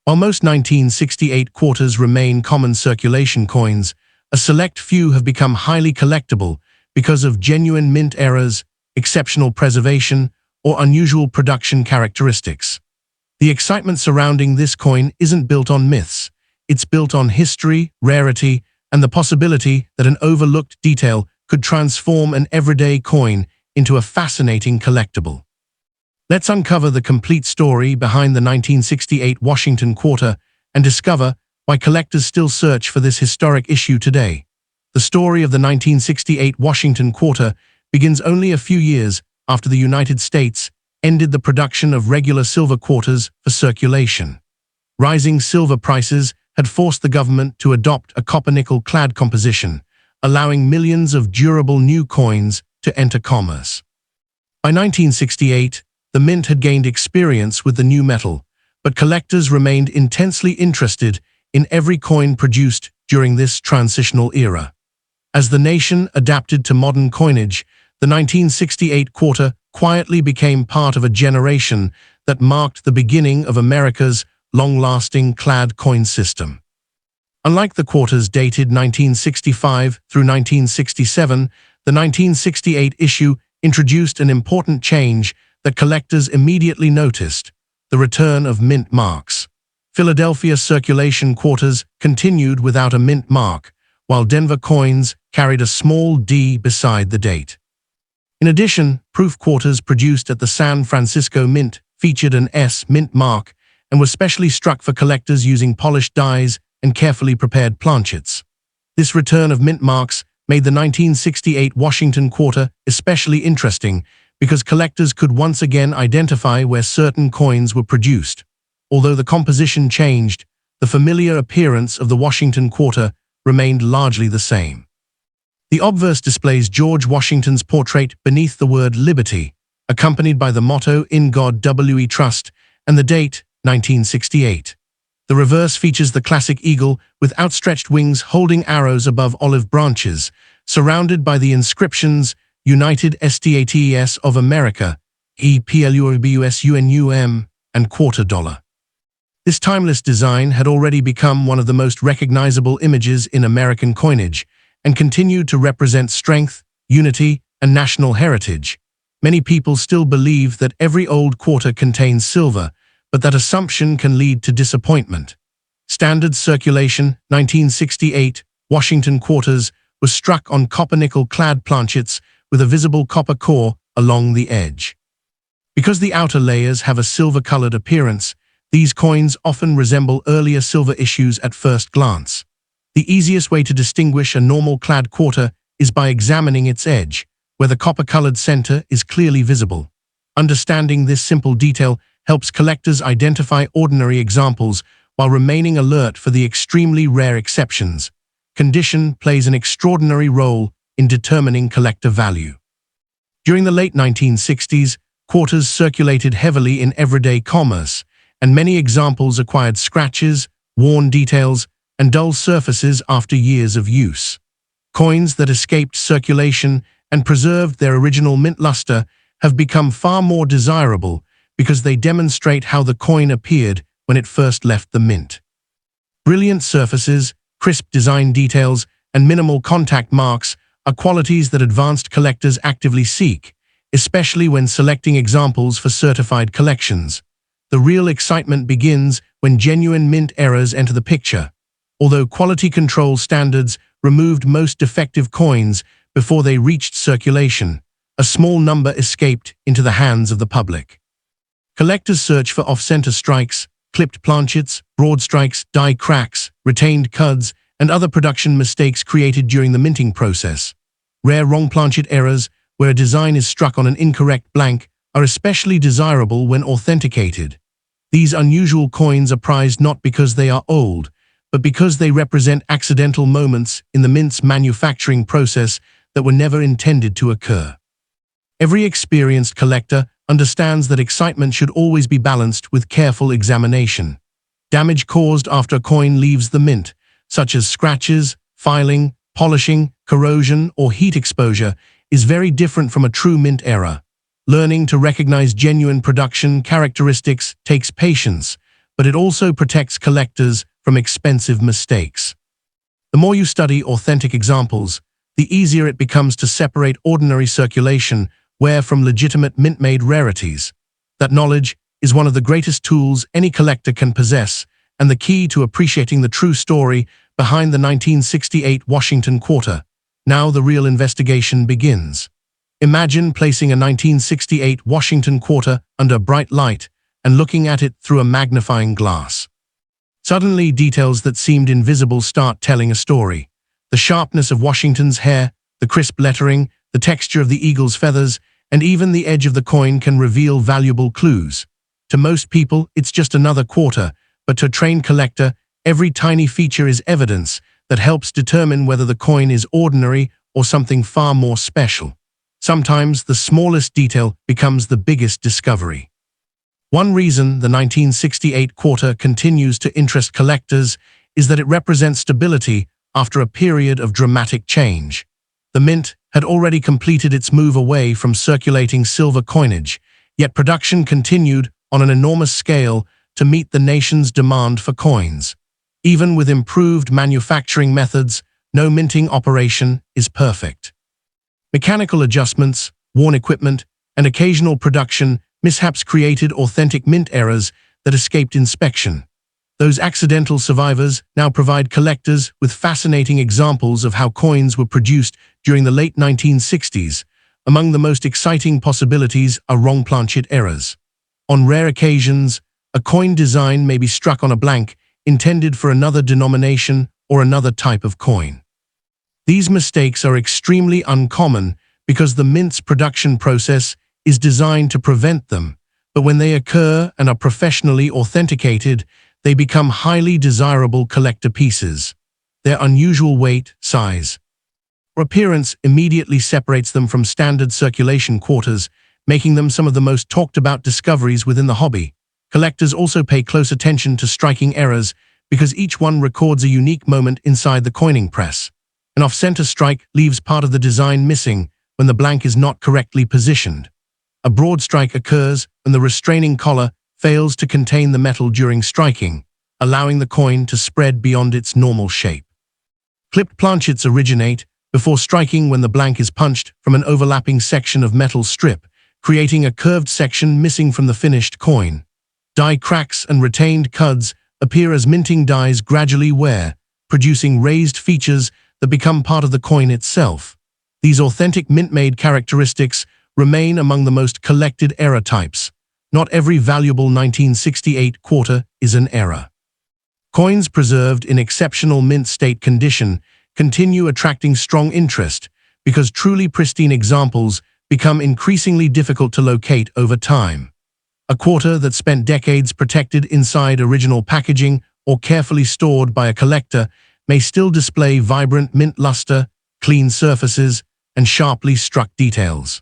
While most 1968 quarters remain common circulation coins, a select few have become highly collectible because of genuine mint errors, exceptional preservation, or unusual production characteristics. The excitement surrounding this coin isn't built on myths. It's built on history, rarity, and the possibility that an overlooked detail could transform an everyday coin into a fascinating collectible. Let's uncover the complete story behind the 1968 Washington quarter and discover why collectors still search for this historic issue today. The story of the 1968 Washington quarter begins only a few years after the United States ended the production of regular silver quarters for circulation. Rising silver prices had forced the government to adopt a copper-nickel clad composition, allowing millions of durable new coins to enter commerce. By 1968, the mint had gained experience with the new metal, but collectors remained intensely interested in every coin produced during this transitional era. As the nation adapted to modern coinage, the 1968 quarter quietly became part of a generation that marked the beginning of America's long-lasting clad coin system. Unlike the quarters dated 1965 through 1967, the 1968 issue introduced an important change that collectors immediately noticed: the return of mint marks. Philadelphia circulation quarters continued without a mint mark, while Denver coins carried a small D beside the date. In addition, proof quarters produced at the San Francisco Mint featured an S mint mark and were specially struck for collectors using polished dies and carefully prepared planchets. This return of mint marks made the 1968 Washington quarter especially interesting because collectors could once again identify where certain coins were produced. Although the composition changed, the familiar appearance of the Washington quarter remained largely the same. The obverse displays George Washington's portrait beneath the word Liberty, accompanied by the motto "In God We Trust" and the date 1968. The reverse features the classic eagle with outstretched wings holding arrows above olive branches, surrounded by the inscriptions United States of America, EPLUBUSUNUM, and quarter dollar. This timeless design had already become one of the most recognizable images in American coinage and continued to represent strength, unity, and national heritage. Many people still believe that every old quarter contains silver, but that assumption can lead to disappointment. Standard circulation 1968 Washington quarters was struck on copper-nickel clad planchets with a visible copper core along the edge. Because the outer layers have a silver-colored appearance, these coins often resemble earlier silver issues at first glance. The easiest way to distinguish a normal clad quarter is by examining its edge, where the copper-colored center is clearly visible. Understanding this simple detail helps collectors identify ordinary examples while remaining alert for the extremely rare exceptions. condition plays an extraordinary role in determining collector value. During the late 1960s, quarters circulated heavily in everyday commerce, and many examples acquired scratches, worn details, and dull surfaces after years of use. Coins that escaped circulation and preserved their original mint luster have become far more desirable because they demonstrate how the coin appeared when it first left the mint. Brilliant surfaces, crisp design details, and minimal contact marks are qualities that advanced collectors actively seek, especially when selecting examples for certified collections. The real excitement begins when genuine mint errors enter the picture. Although quality control standards removed most defective coins before they reached circulation, a small number escaped into the hands of the public. Collectors search for off-center strikes, clipped planchets, broad strikes, die cracks, retained cuds, and other production mistakes created during the minting process. Rare wrong planchet errors, where a design is struck on an incorrect blank, are especially desirable when authenticated. These unusual coins are prized not because they are old, but because they represent accidental moments in the mint's manufacturing process that were never intended to occur. Every experienced collector understands that excitement should always be balanced with careful examination. Damage caused after a coin leaves the mint, such as scratches, filing, polishing, corrosion, or heat exposure, is very different from a true mint error. Learning to recognize genuine production characteristics takes patience, but it also protects collectors from expensive mistakes. The more you study authentic examples, the easier it becomes to separate ordinary circulation ware from legitimate mint-made rarities. That knowledge is one of the greatest tools any collector can possess, and the key to appreciating the true story behind the 1968 Washington quarter. Now the real investigation begins. Imagine placing a 1968 Washington quarter under bright light and looking at it through a magnifying glass. Suddenly, details that seemed invisible start telling a story. The sharpness of Washington's hair, the crisp lettering, the texture of the eagle's feathers, and even the edge of the coin can reveal valuable clues. To most people, it's just another quarter, but to a trained collector, every tiny feature is evidence that helps determine whether the coin is ordinary or something far more special. Sometimes the smallest detail becomes the biggest discovery. One reason the 1968 quarter continues to interest collectors is that it represents stability after a period of dramatic change. The mint had already completed its move away from circulating silver coinage, yet production continued on an enormous scale to meet the nation's demand for coins. Even with improved manufacturing methods, no minting operation is perfect. Mechanical adjustments, worn equipment, and occasional production mishaps created authentic mint errors that escaped inspection. Those accidental survivors now provide collectors with fascinating examples of how coins were produced during the late 1960s. Among the most exciting possibilities are wrong planchet errors. On rare occasions, a coin design may be struck on a blank intended for another denomination or another type of coin. These mistakes are extremely uncommon because the mint's production process is designed to prevent them, but when they occur and are professionally authenticated, they become highly desirable collector pieces. Their unusual weight, size, or appearance immediately separates them from standard circulation quarters, making them some of the most talked-about discoveries within the hobby. Collectors also pay close attention to striking errors because each one records a unique moment inside the coining press. An off-center strike leaves part of the design missing when the blank is not correctly positioned. A broad strike occurs when the restraining collar fails to contain the metal during striking, allowing the coin to spread beyond its normal shape. Clipped planchets originate before striking when the blank is punched from an overlapping section of metal strip, creating a curved section missing from the finished coin. Die cracks and retained cuds appear as minting dies gradually wear, producing raised features that become part of the coin itself. These authentic mint-made characteristics remain among the most collected error types. Not every valuable 1968 quarter is an error. Coins preserved in exceptional mint state condition continue attracting strong interest because truly pristine examples become increasingly difficult to locate over time. A quarter that spent decades protected inside original packaging or carefully stored by a collector may still display vibrant mint luster, clean surfaces, and sharply struck details.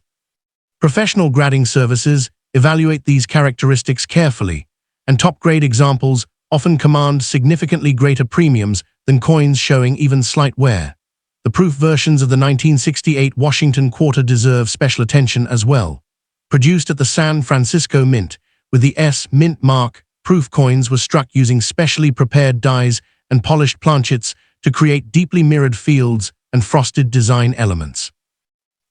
Professional grading services evaluate these characteristics carefully, and top-grade examples often command significantly greater premiums than coins showing even slight wear. The proof versions of the 1968 Washington quarter deserve special attention as well. Produced at the San Francisco Mint, with the S Mint mark, proof coins were struck using specially prepared dies and polished planchets to create deeply mirrored fields and frosted design elements.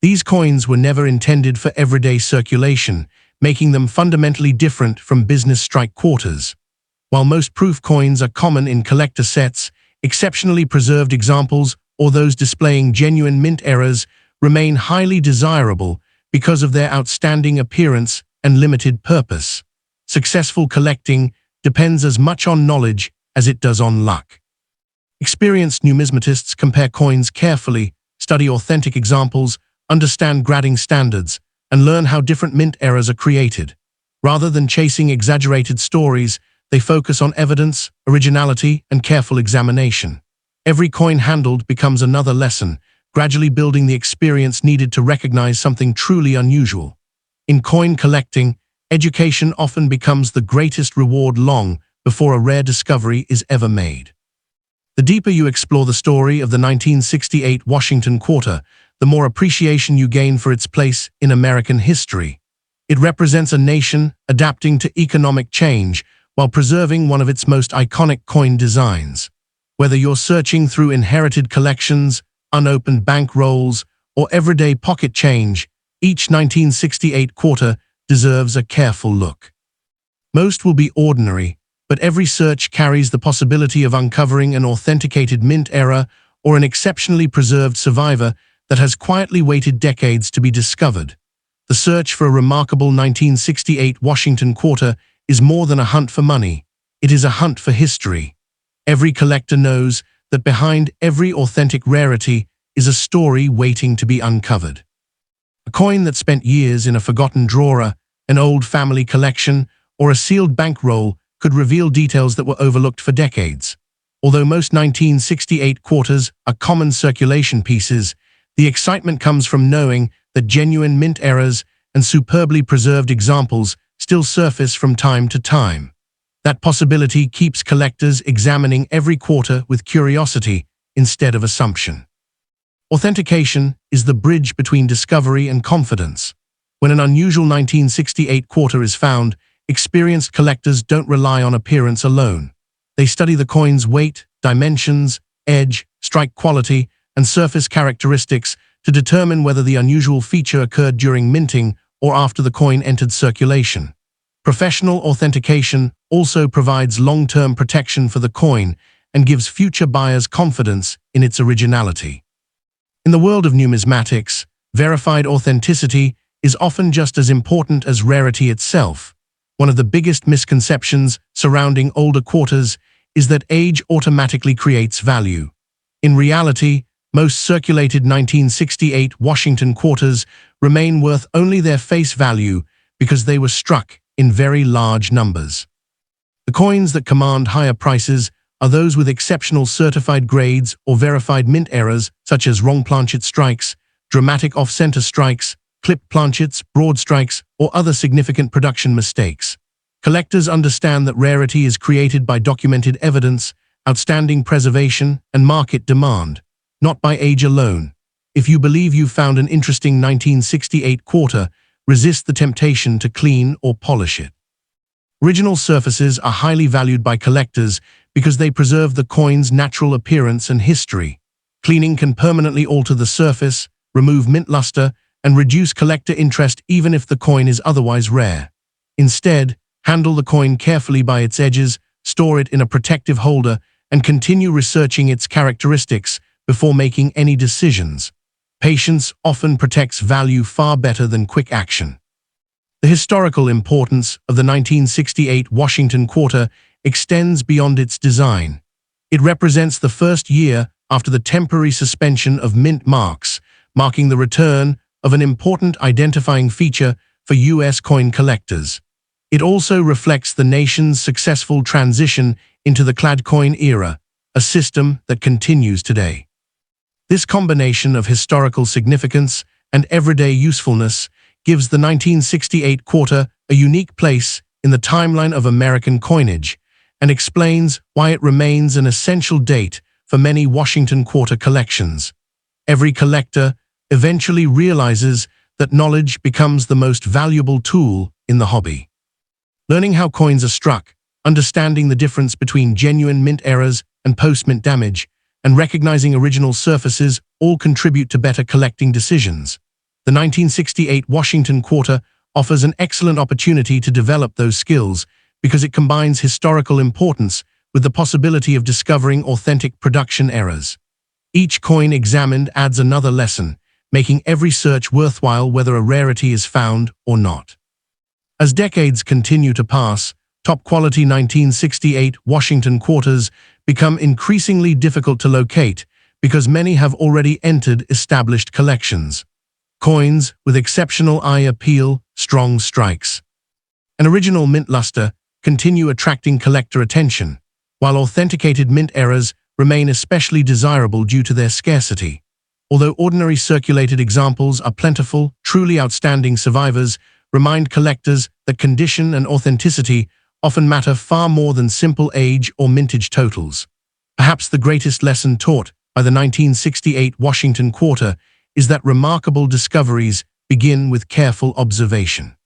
These coins were never intended for everyday circulation, making them fundamentally different from business strike quarters. While most proof coins are common in collector sets, exceptionally preserved examples or those displaying genuine mint errors remain highly desirable because of their outstanding appearance and limited purpose. Successful collecting depends as much on knowledge as it does on luck. Experienced numismatists compare coins carefully, study authentic examples, understand grading standards, and learn how different mint errors are created. Rather than chasing exaggerated stories, they focus on evidence, originality, and careful examination. Every coin handled becomes another lesson, gradually building the experience needed to recognize something truly unusual. In coin collecting, education often becomes the greatest reward long before a rare discovery is ever made. The deeper you explore the story of the 1968 Washington quarter, the more appreciation you gain for its place in American history. It represents a nation adapting to economic change while preserving one of its most iconic coin designs. Whether you're searching through inherited collections, unopened bank rolls, or everyday pocket change, each 1968 quarter deserves a careful look. Most will be ordinary, but every search carries the possibility of uncovering an authenticated mint error or an exceptionally preserved survivor that has quietly waited decades to be discovered. The search for a remarkable 1968 Washington quarter is more than a hunt for money. It is a hunt for history. Every collector knows that behind every authentic rarity is a story waiting to be uncovered. A coin that spent years in a forgotten drawer, an old family collection, or a sealed bankroll could reveal details that were overlooked for decades. Although most 1968 quarters are common circulation pieces, the excitement comes from knowing that genuine mint errors and superbly preserved examples still surface from time to time. That possibility keeps collectors examining every quarter with curiosity instead of assumption. Authentication is the bridge between discovery and confidence. When an unusual 1968 quarter is found, experienced collectors don't rely on appearance alone. They study the coin's weight, dimensions, edge, strike quality, and surface characteristics to determine whether the unusual feature occurred during minting or after the coin entered circulation. Professional authentication also provides long-term protection for the coin and gives future buyers confidence in its originality. In the world of numismatics, verified authenticity is often just as important as rarity itself. One of the biggest misconceptions surrounding older quarters is that age automatically creates value. In reality, most circulated 1968 Washington quarters remain worth only their face value because they were struck in very large numbers. The coins that command higher prices are those with exceptional certified grades or verified mint errors such as wrong planchet strikes, dramatic off-center strikes, clipped planchets, broad strikes, or other significant production mistakes. Collectors understand that rarity is created by documented evidence, outstanding preservation, and market demand, not by age alone. If you believe you've found an interesting 1968 quarter, resist the temptation to clean or polish it. Original surfaces are highly valued by collectors because they preserve the coin's natural appearance and history. Cleaning can permanently alter the surface, remove mint luster, and reduce collector interest even if the coin is otherwise rare. Instead, handle the coin carefully by its edges, store it in a protective holder, and continue researching its characteristics before making any decisions. Patience often protects value far better than quick action. The historical importance of the 1968 Washington quarter extends beyond its design. It represents the first year after the temporary suspension of mint marks, marking the return of an important identifying feature for U.S. coin collectors. It also reflects the nation's successful transition into the clad coin era, a system that continues today. This combination of historical significance and everyday usefulness gives the 1968 quarter a unique place in the timeline of American coinage and explains why it remains an essential date for many Washington quarter collections. Every collector eventually realizes that knowledge becomes the most valuable tool in the hobby. Learning how coins are struck, understanding the difference between genuine mint errors and post-mint damage, and recognizing original surfaces all contribute to better collecting decisions. The 1968 Washington quarter offers an excellent opportunity to develop those skills because it combines historical importance with the possibility of discovering authentic production errors. Each coin examined adds another lesson, making every search worthwhile whether a rarity is found or not. As decades continue to pass, top-quality 1968 Washington quarters become increasingly difficult to locate because many have already entered established collections. Coins with exceptional eye appeal, strong strikes, and original mint luster continue attracting collector attention, while authenticated mint errors remain especially desirable due to their scarcity. Although ordinary circulated examples are plentiful, truly outstanding survivors remind collectors that condition and authenticity often matter far more than simple age or mintage totals. Perhaps the greatest lesson taught by the 1968 Washington quarter is that remarkable discoveries begin with careful observation.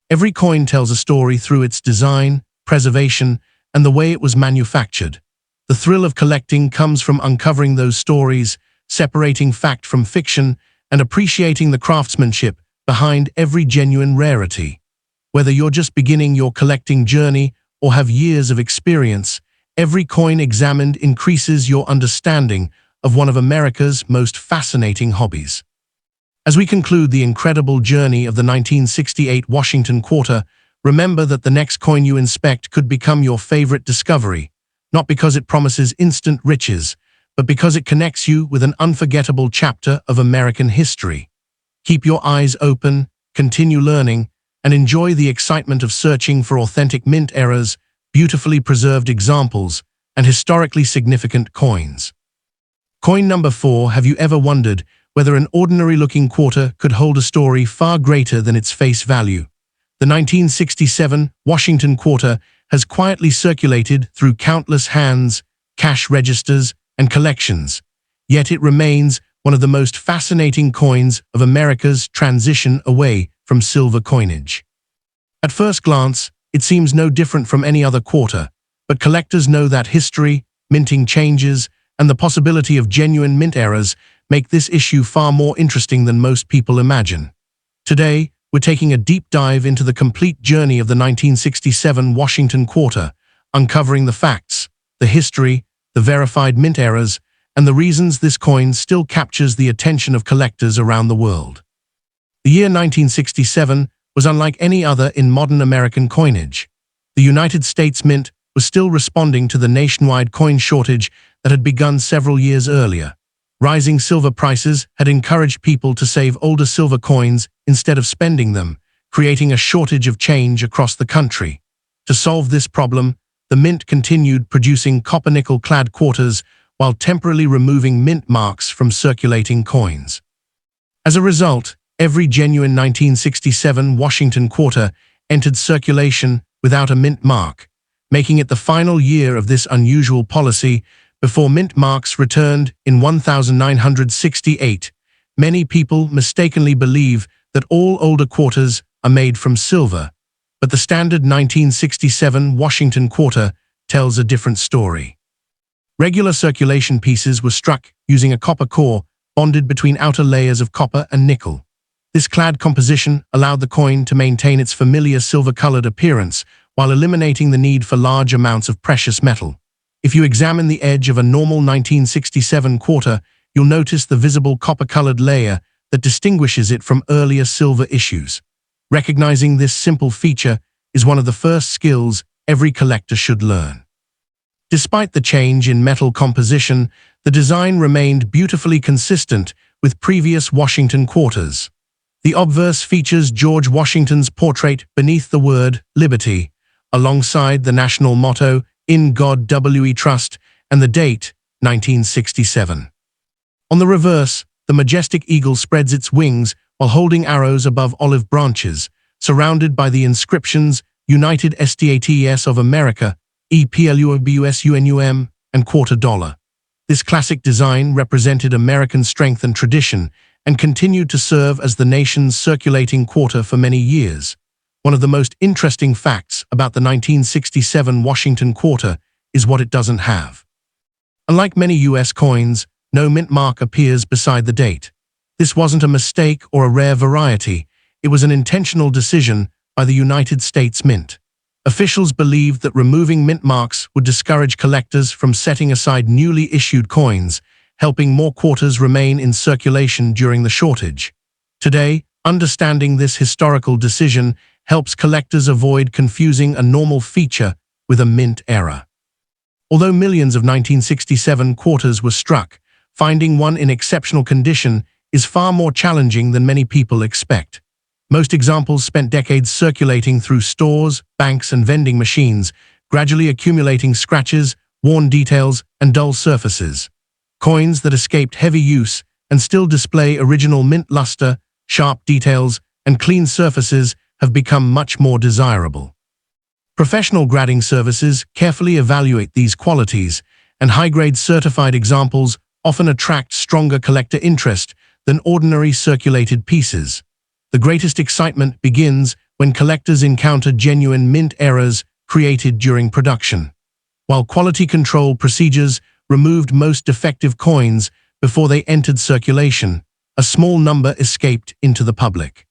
Every coin tells a story through its design, preservation, and the way it was manufactured. The thrill of collecting comes from uncovering those stories, separating fact from fiction, and appreciating the craftsmanship behind every genuine rarity. Whether you're just beginning your collecting journey or have years of experience, every coin examined increases your understanding of one of America's most fascinating hobbies. As we conclude the incredible journey of the 1968 Washington quarter, remember that the next coin you inspect could become your favorite discovery, not because it promises instant riches, but because it connects you with an unforgettable chapter of American history. Keep your eyes open, continue learning, and enjoy the excitement of searching for authentic mint errors, beautifully preserved examples, and historically significant coins. Coin number 4. Have you ever wondered whether an ordinary-looking quarter could hold a story far greater than its face value? The 1967 Washington quarter has quietly circulated through countless hands, cash registers, and collections, yet it remains one of the most fascinating coins of America's transition away from silver coinage. At first glance, it seems no different from any other quarter, but collectors know that history, minting changes, and the possibility of genuine mint errors make this issue far more interesting than most people imagine. Today, we're taking a deep dive into the complete journey of the 1967 Washington quarter, uncovering the facts, the history, the verified mint errors, and the reasons this coin still captures the attention of collectors around the world. The year 1967 was unlike any other in modern American coinage. The United States Mint was still responding to the nationwide coin shortage that had begun several years earlier. Rising silver prices had encouraged people to save older silver coins instead of spending them, creating a shortage of change across the country. To solve this problem, the mint continued producing copper-nickel-clad quarters while temporarily removing mint marks from circulating coins. As a result, every genuine 1967 Washington quarter entered circulation without a mint mark, making it the final year of this unusual policy before mint marks returned in 1968. Many people mistakenly believe that all older quarters are made from silver, but the standard 1967 Washington quarter tells a different story. Regular circulation pieces were struck using a copper core bonded between outer layers of copper and nickel. This clad composition allowed the coin to maintain its familiar silver-colored appearance while eliminating the need for large amounts of precious metal. If you examine the edge of a normal 1967 quarter, you'll notice the visible copper-colored layer that distinguishes it from earlier silver issues. Recognizing this simple feature is one of the first skills every collector should learn. Despite the change in metal composition, the design remained beautifully consistent with previous Washington quarters. The obverse features George Washington's portrait beneath the word Liberty, alongside the national motto, "In God We Trust," and the date, 1967. On the reverse, the majestic eagle spreads its wings while holding arrows above olive branches, surrounded by the inscriptions United States of America, EPLUBUSUNUM, and $quarter. This classic design represented American strength and tradition and continued to serve as the nation's circulating quarter for many years. One of the most interesting facts about the 1967 Washington quarter is what it doesn't have. Unlike many U.S. coins, no mint mark appears beside the date. This wasn't a mistake or a rare variety. It was an intentional decision by the United States Mint. Officials believed that removing mint marks would discourage collectors from setting aside newly issued coins, helping more quarters remain in circulation during the shortage. Today, understanding this historical decision helps collectors avoid confusing a normal feature with a mint error. Although millions of 1967 quarters were struck, finding one in exceptional condition is far more challenging than many people expect. Most examples spent decades circulating through stores, banks, and vending machines, gradually accumulating scratches, worn details, and dull surfaces. Coins that escaped heavy use and still display original mint luster, sharp details, and clean surfaces have become much more desirable. Professional grading services carefully evaluate these qualities, and high-grade certified examples often attract stronger collector interest than ordinary circulated pieces. The greatest excitement begins when collectors encounter genuine mint errors created during production. While quality control procedures removed most defective coins before they entered circulation, a small number escaped into the public.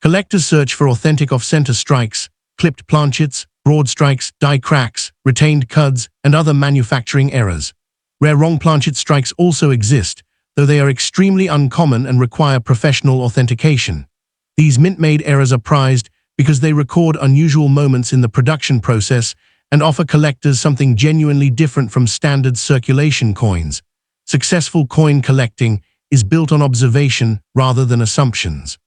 Collectors search for authentic off-center strikes, clipped planchets, broad strikes, die cracks, retained cuds, and other manufacturing errors. Rare wrong planchet strikes also exist, though they are extremely uncommon and require professional authentication. These mint-made errors are prized because they record unusual moments in the production process and offer collectors something genuinely different from standard circulation coins. Successful coin collecting is built on observation rather than assumptions.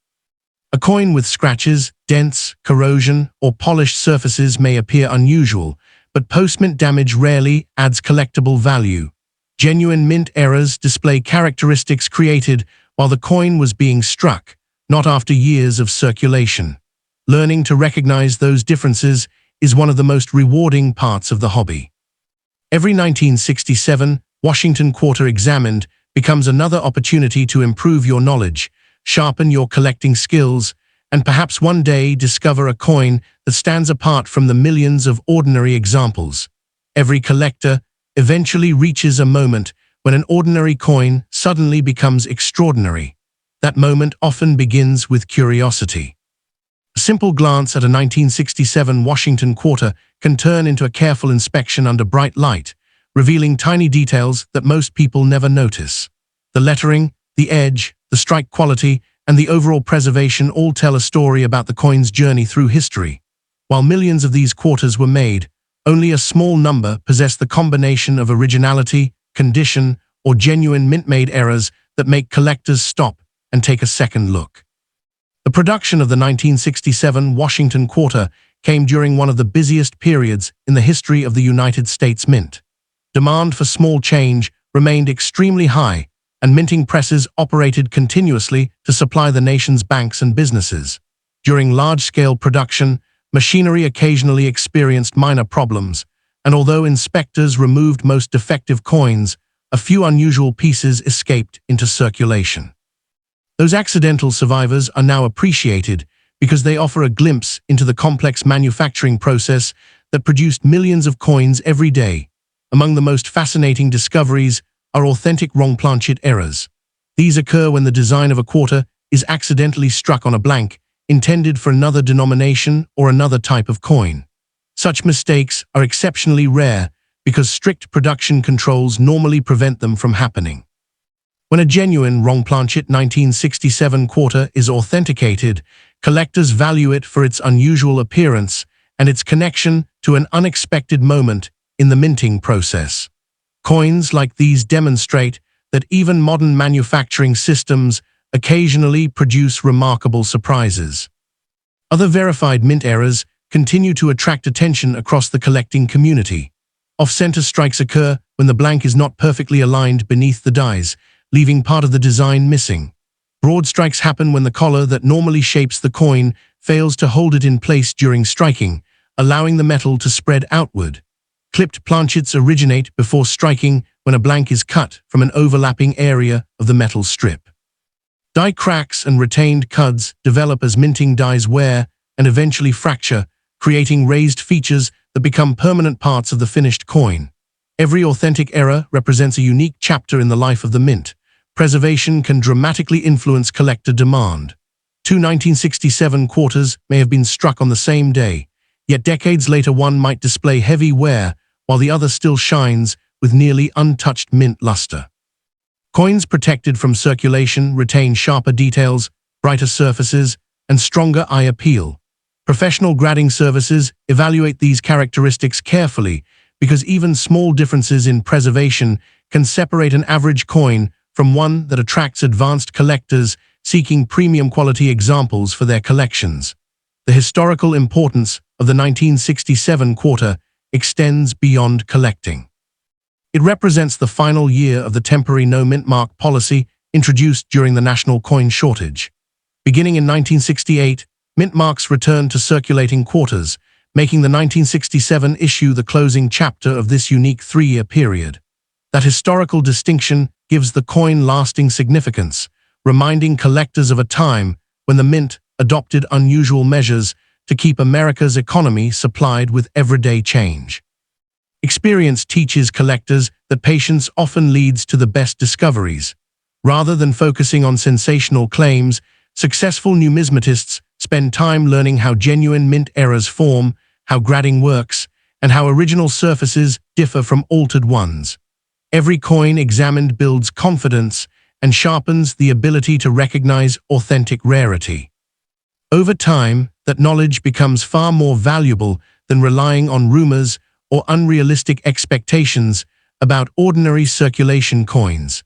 A coin with scratches, dents, corrosion, or polished surfaces may appear unusual, but post-mint damage rarely adds collectible value. Genuine mint errors display characteristics created while the coin was being struck, not after years of circulation. Learning to recognize those differences is one of the most rewarding parts of the hobby. Every 1967 Washington quarter examined becomes another opportunity to improve your knowledge, sharpen your collecting skills, and perhaps one day discover a coin that stands apart from the millions of ordinary examples. Every collector eventually reaches a moment when an ordinary coin suddenly becomes extraordinary. That moment often begins with curiosity. A simple glance at a 1967 Washington quarter can turn into a careful inspection under bright light, revealing tiny details that most people never notice. The lettering, the edge, the strike quality, and the overall preservation all tell a story about the coin's journey through history. While millions of these quarters were made, only a small number possess the combination of originality, condition, or genuine mint-made errors that make collectors stop and take a second look. The production of the 1967 Washington quarter came during one of the busiest periods in the history of the United States Mint. Demand for small change remained extremely high, and minting presses operated continuously to supply the nation's banks and businesses. During large-scale production, machinery occasionally experienced minor problems, and although inspectors removed most defective coins, a few unusual pieces escaped into circulation. Those accidental survivors are now appreciated because they offer a glimpse into the complex manufacturing process that produced millions of coins every day. Among the most fascinating discoveries are authentic wrong planchet errors. These occur when the design of a quarter is accidentally struck on a blank, intended for another denomination or another type of coin. Such mistakes are exceptionally rare because strict production controls normally prevent them from happening. When a genuine wrong planchet 1967 quarter is authenticated, collectors value it for its unusual appearance and its connection to an unexpected moment in the minting process. Coins like these demonstrate that even modern manufacturing systems occasionally produce remarkable surprises. Other verified mint errors continue to attract attention across the collecting community. Off-center strikes occur when the blank is not perfectly aligned beneath the dies, leaving part of the design missing. Broad strikes happen when the collar that normally shapes the coin fails to hold it in place during striking, allowing the metal to spread outward. Clipped planchets originate before striking when a blank is cut from an overlapping area of the metal strip. Die cracks and retained cuds develop as minting dies wear and eventually fracture, creating raised features that become permanent parts of the finished coin. Every authentic error represents a unique chapter in the life of the mint. Preservation can dramatically influence collector demand. Two 1967 quarters may have been struck on the same day, yet decades later one might display heavy wear while the other still shines with nearly untouched mint luster. Coins protected from circulation retain sharper details, brighter surfaces, and stronger eye appeal. Professional grading services evaluate these characteristics carefully because even small differences in preservation can separate an average coin from one that attracts advanced collectors seeking premium quality examples for their collections. The historical importance of the 1967 quarter extends beyond collecting. It represents the final year of the temporary no-mint mark policy introduced during the national coin shortage. Beginning in 1968, mint marks returned to circulating quarters, making the 1967 issue the closing chapter of this unique three-year period. That historical distinction gives the coin lasting significance, reminding collectors of a time when the mint adopted unusual measures to keep America's economy supplied with everyday change. Experience teaches collectors that patience often leads to the best discoveries. Rather than focusing on sensational claims, successful numismatists spend time learning how genuine mint errors form, how grading works, and how original surfaces differ from altered ones. Every coin examined builds confidence and sharpens the ability to recognize authentic rarity. Over time, that knowledge becomes far more valuable than relying on rumors or unrealistic expectations about ordinary circulation coins.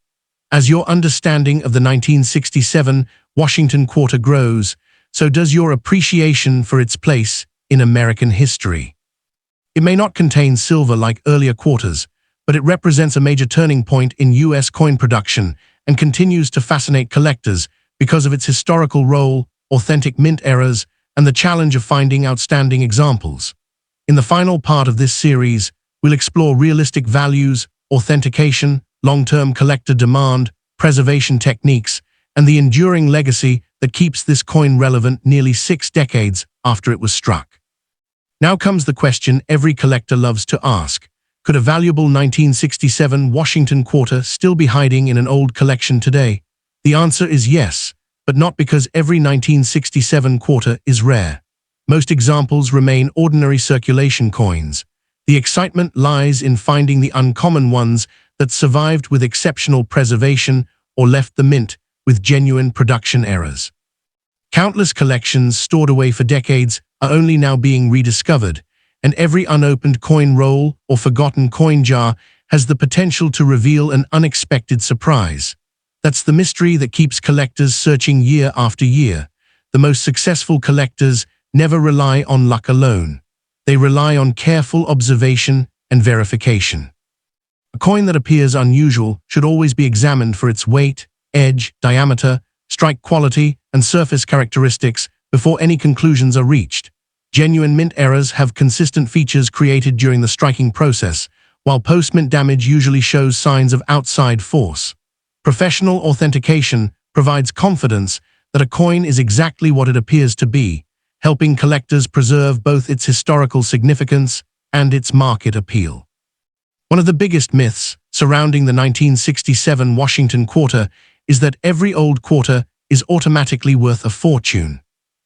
As your understanding of the 1967 Washington quarter grows, so does your appreciation for its place in American history. It may not contain silver like earlier quarters, but it represents a major turning point in U.S. coin production and continues to fascinate collectors because of its historical role, authentic mint errors, and the challenge of finding outstanding examples. In the final part of this series, we'll explore realistic values, authentication, long-term collector demand, preservation techniques, and the enduring legacy that keeps this coin relevant nearly 6 decades after it was struck. Now comes the question every collector loves to ask. Could a valuable 1967 Washington quarter still be hiding in an old collection today? The answer is yes, but not because every 1967 quarter is rare. Most examples remain ordinary circulation coins. The excitement lies in finding the uncommon ones that survived with exceptional preservation or left the mint with genuine production errors. Countless collections stored away for decades are only now being rediscovered, and every unopened coin roll or forgotten coin jar has the potential to reveal an unexpected surprise. That's the mystery that keeps collectors searching year after year. The most successful collectors never rely on luck alone. They rely on careful observation and verification. A coin that appears unusual should always be examined for its weight, edge, diameter, strike quality, and surface characteristics before any conclusions are reached. Genuine mint errors have consistent features created during the striking process, while post-mint damage usually shows signs of outside force. Professional authentication provides confidence that a coin is exactly what it appears to be, helping collectors preserve both its historical significance and its market appeal. One of the biggest myths surrounding the 1967 Washington quarter is that every old quarter is automatically worth a fortune.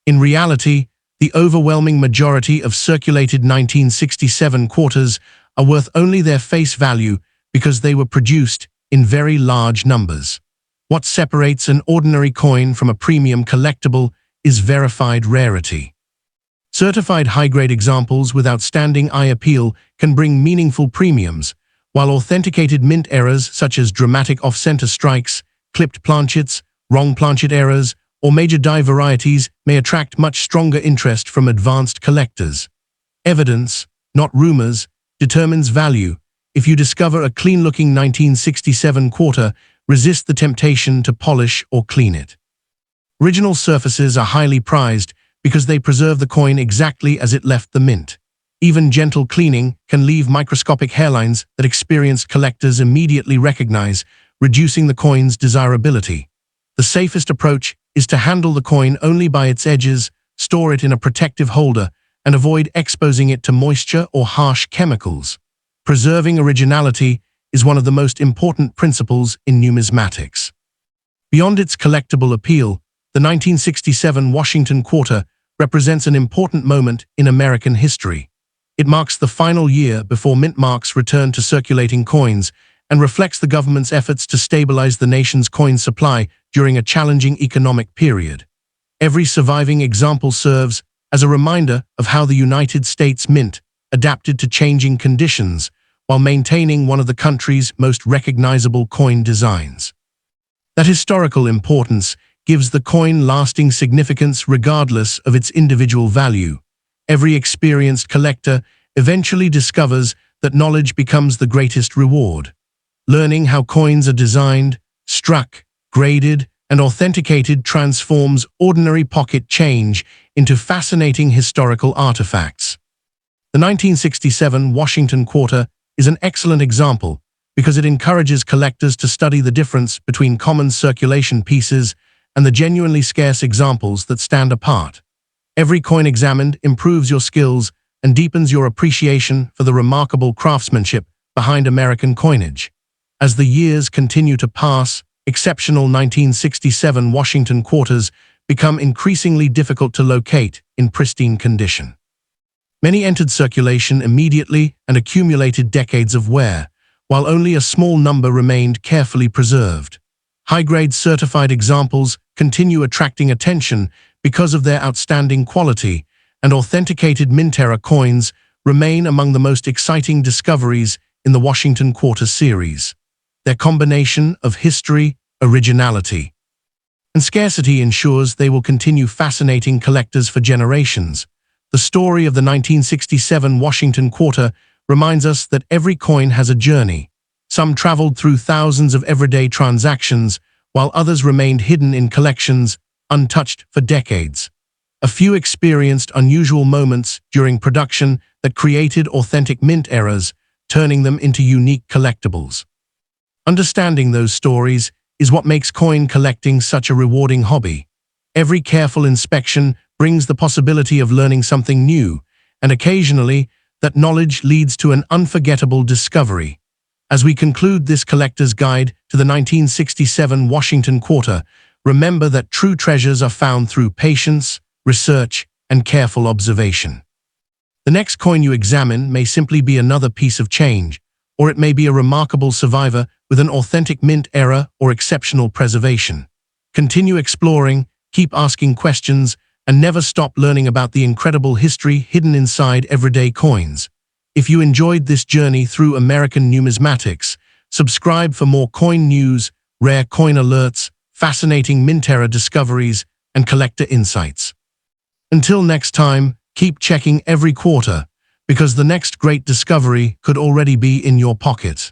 In reality, the overwhelming majority of circulated 1967 quarters are worth only their face value because they were produced in very large numbers. What separates an ordinary coin from a premium collectible is verified rarity. Certified high-grade examples with outstanding eye appeal can bring meaningful premiums, while authenticated mint errors such as dramatic off-center strikes, clipped planchets, wrong planchet errors, or major die varieties may attract much stronger interest from advanced collectors. Evidence, not rumors, determines value, If you discover a clean-looking 1967 quarter, resist the temptation to polish or clean it. Original surfaces are highly prized because they preserve the coin exactly as it left the mint. Even gentle cleaning can leave microscopic hairlines that experienced collectors immediately recognize, reducing the coin's desirability. The safest approach is to handle the coin only by its edges, store it in a protective holder, and avoid exposing it to moisture or harsh chemicals. Preserving originality is one of the most important principles in numismatics. Beyond its collectible appeal, the 1967 Washington quarter represents an important moment in American history. It marks the final year before mint marks return to circulating coins and reflects the government's efforts to stabilize the nation's coin supply during a challenging economic period. Every surviving example serves as a reminder of how the United States Mint adapted to changing conditions while maintaining one of the country's most recognizable coin designs. That historical importance gives the coin lasting significance regardless of its individual value. Every experienced collector eventually discovers that knowledge becomes the greatest reward. Learning how coins are designed, struck, graded, and authenticated transforms ordinary pocket change into fascinating historical artifacts. The 1967 Washington quarter is an excellent example because it encourages collectors to study the difference between common circulation pieces and the genuinely scarce examples that stand apart. Every coin examined improves your skills and deepens your appreciation for the remarkable craftsmanship behind American coinage. As the years continue to pass, exceptional 1967 Washington quarters become increasingly difficult to locate in pristine condition. Many entered circulation immediately and accumulated decades of wear, while only a small number remained carefully preserved. High-grade certified examples continue attracting attention because of their outstanding quality, and authenticated mint-era coins remain among the most exciting discoveries in the Washington Quarter series. Their combination of history, originality, and scarcity ensures they will continue fascinating collectors for generations. The story of the 1967 Washington Quarter reminds us that every coin has a journey. Some traveled through thousands of everyday transactions, while others remained hidden in collections, untouched for decades. A few experienced unusual moments during production that created authentic mint eras, turning them into unique collectibles. Understanding those stories is what makes coin collecting such a rewarding hobby. Every careful inspection brings the possibility of learning something new, and occasionally, that knowledge leads to an unforgettable discovery. As we conclude this collector's guide to the 1967 Washington Quarter, remember that true treasures are found through patience, research, and careful observation. The next coin you examine may simply be another piece of change, or it may be a remarkable survivor with an authentic mint era or exceptional preservation. Continue exploring, keep asking questions, and never stop learning about the incredible history hidden inside everyday coins. If you enjoyed this journey through American numismatics, subscribe for more coin news, rare coin alerts, fascinating mint era discoveries, and collector insights. Until next time, keep checking every quarter, because the next great discovery could already be in your pocket.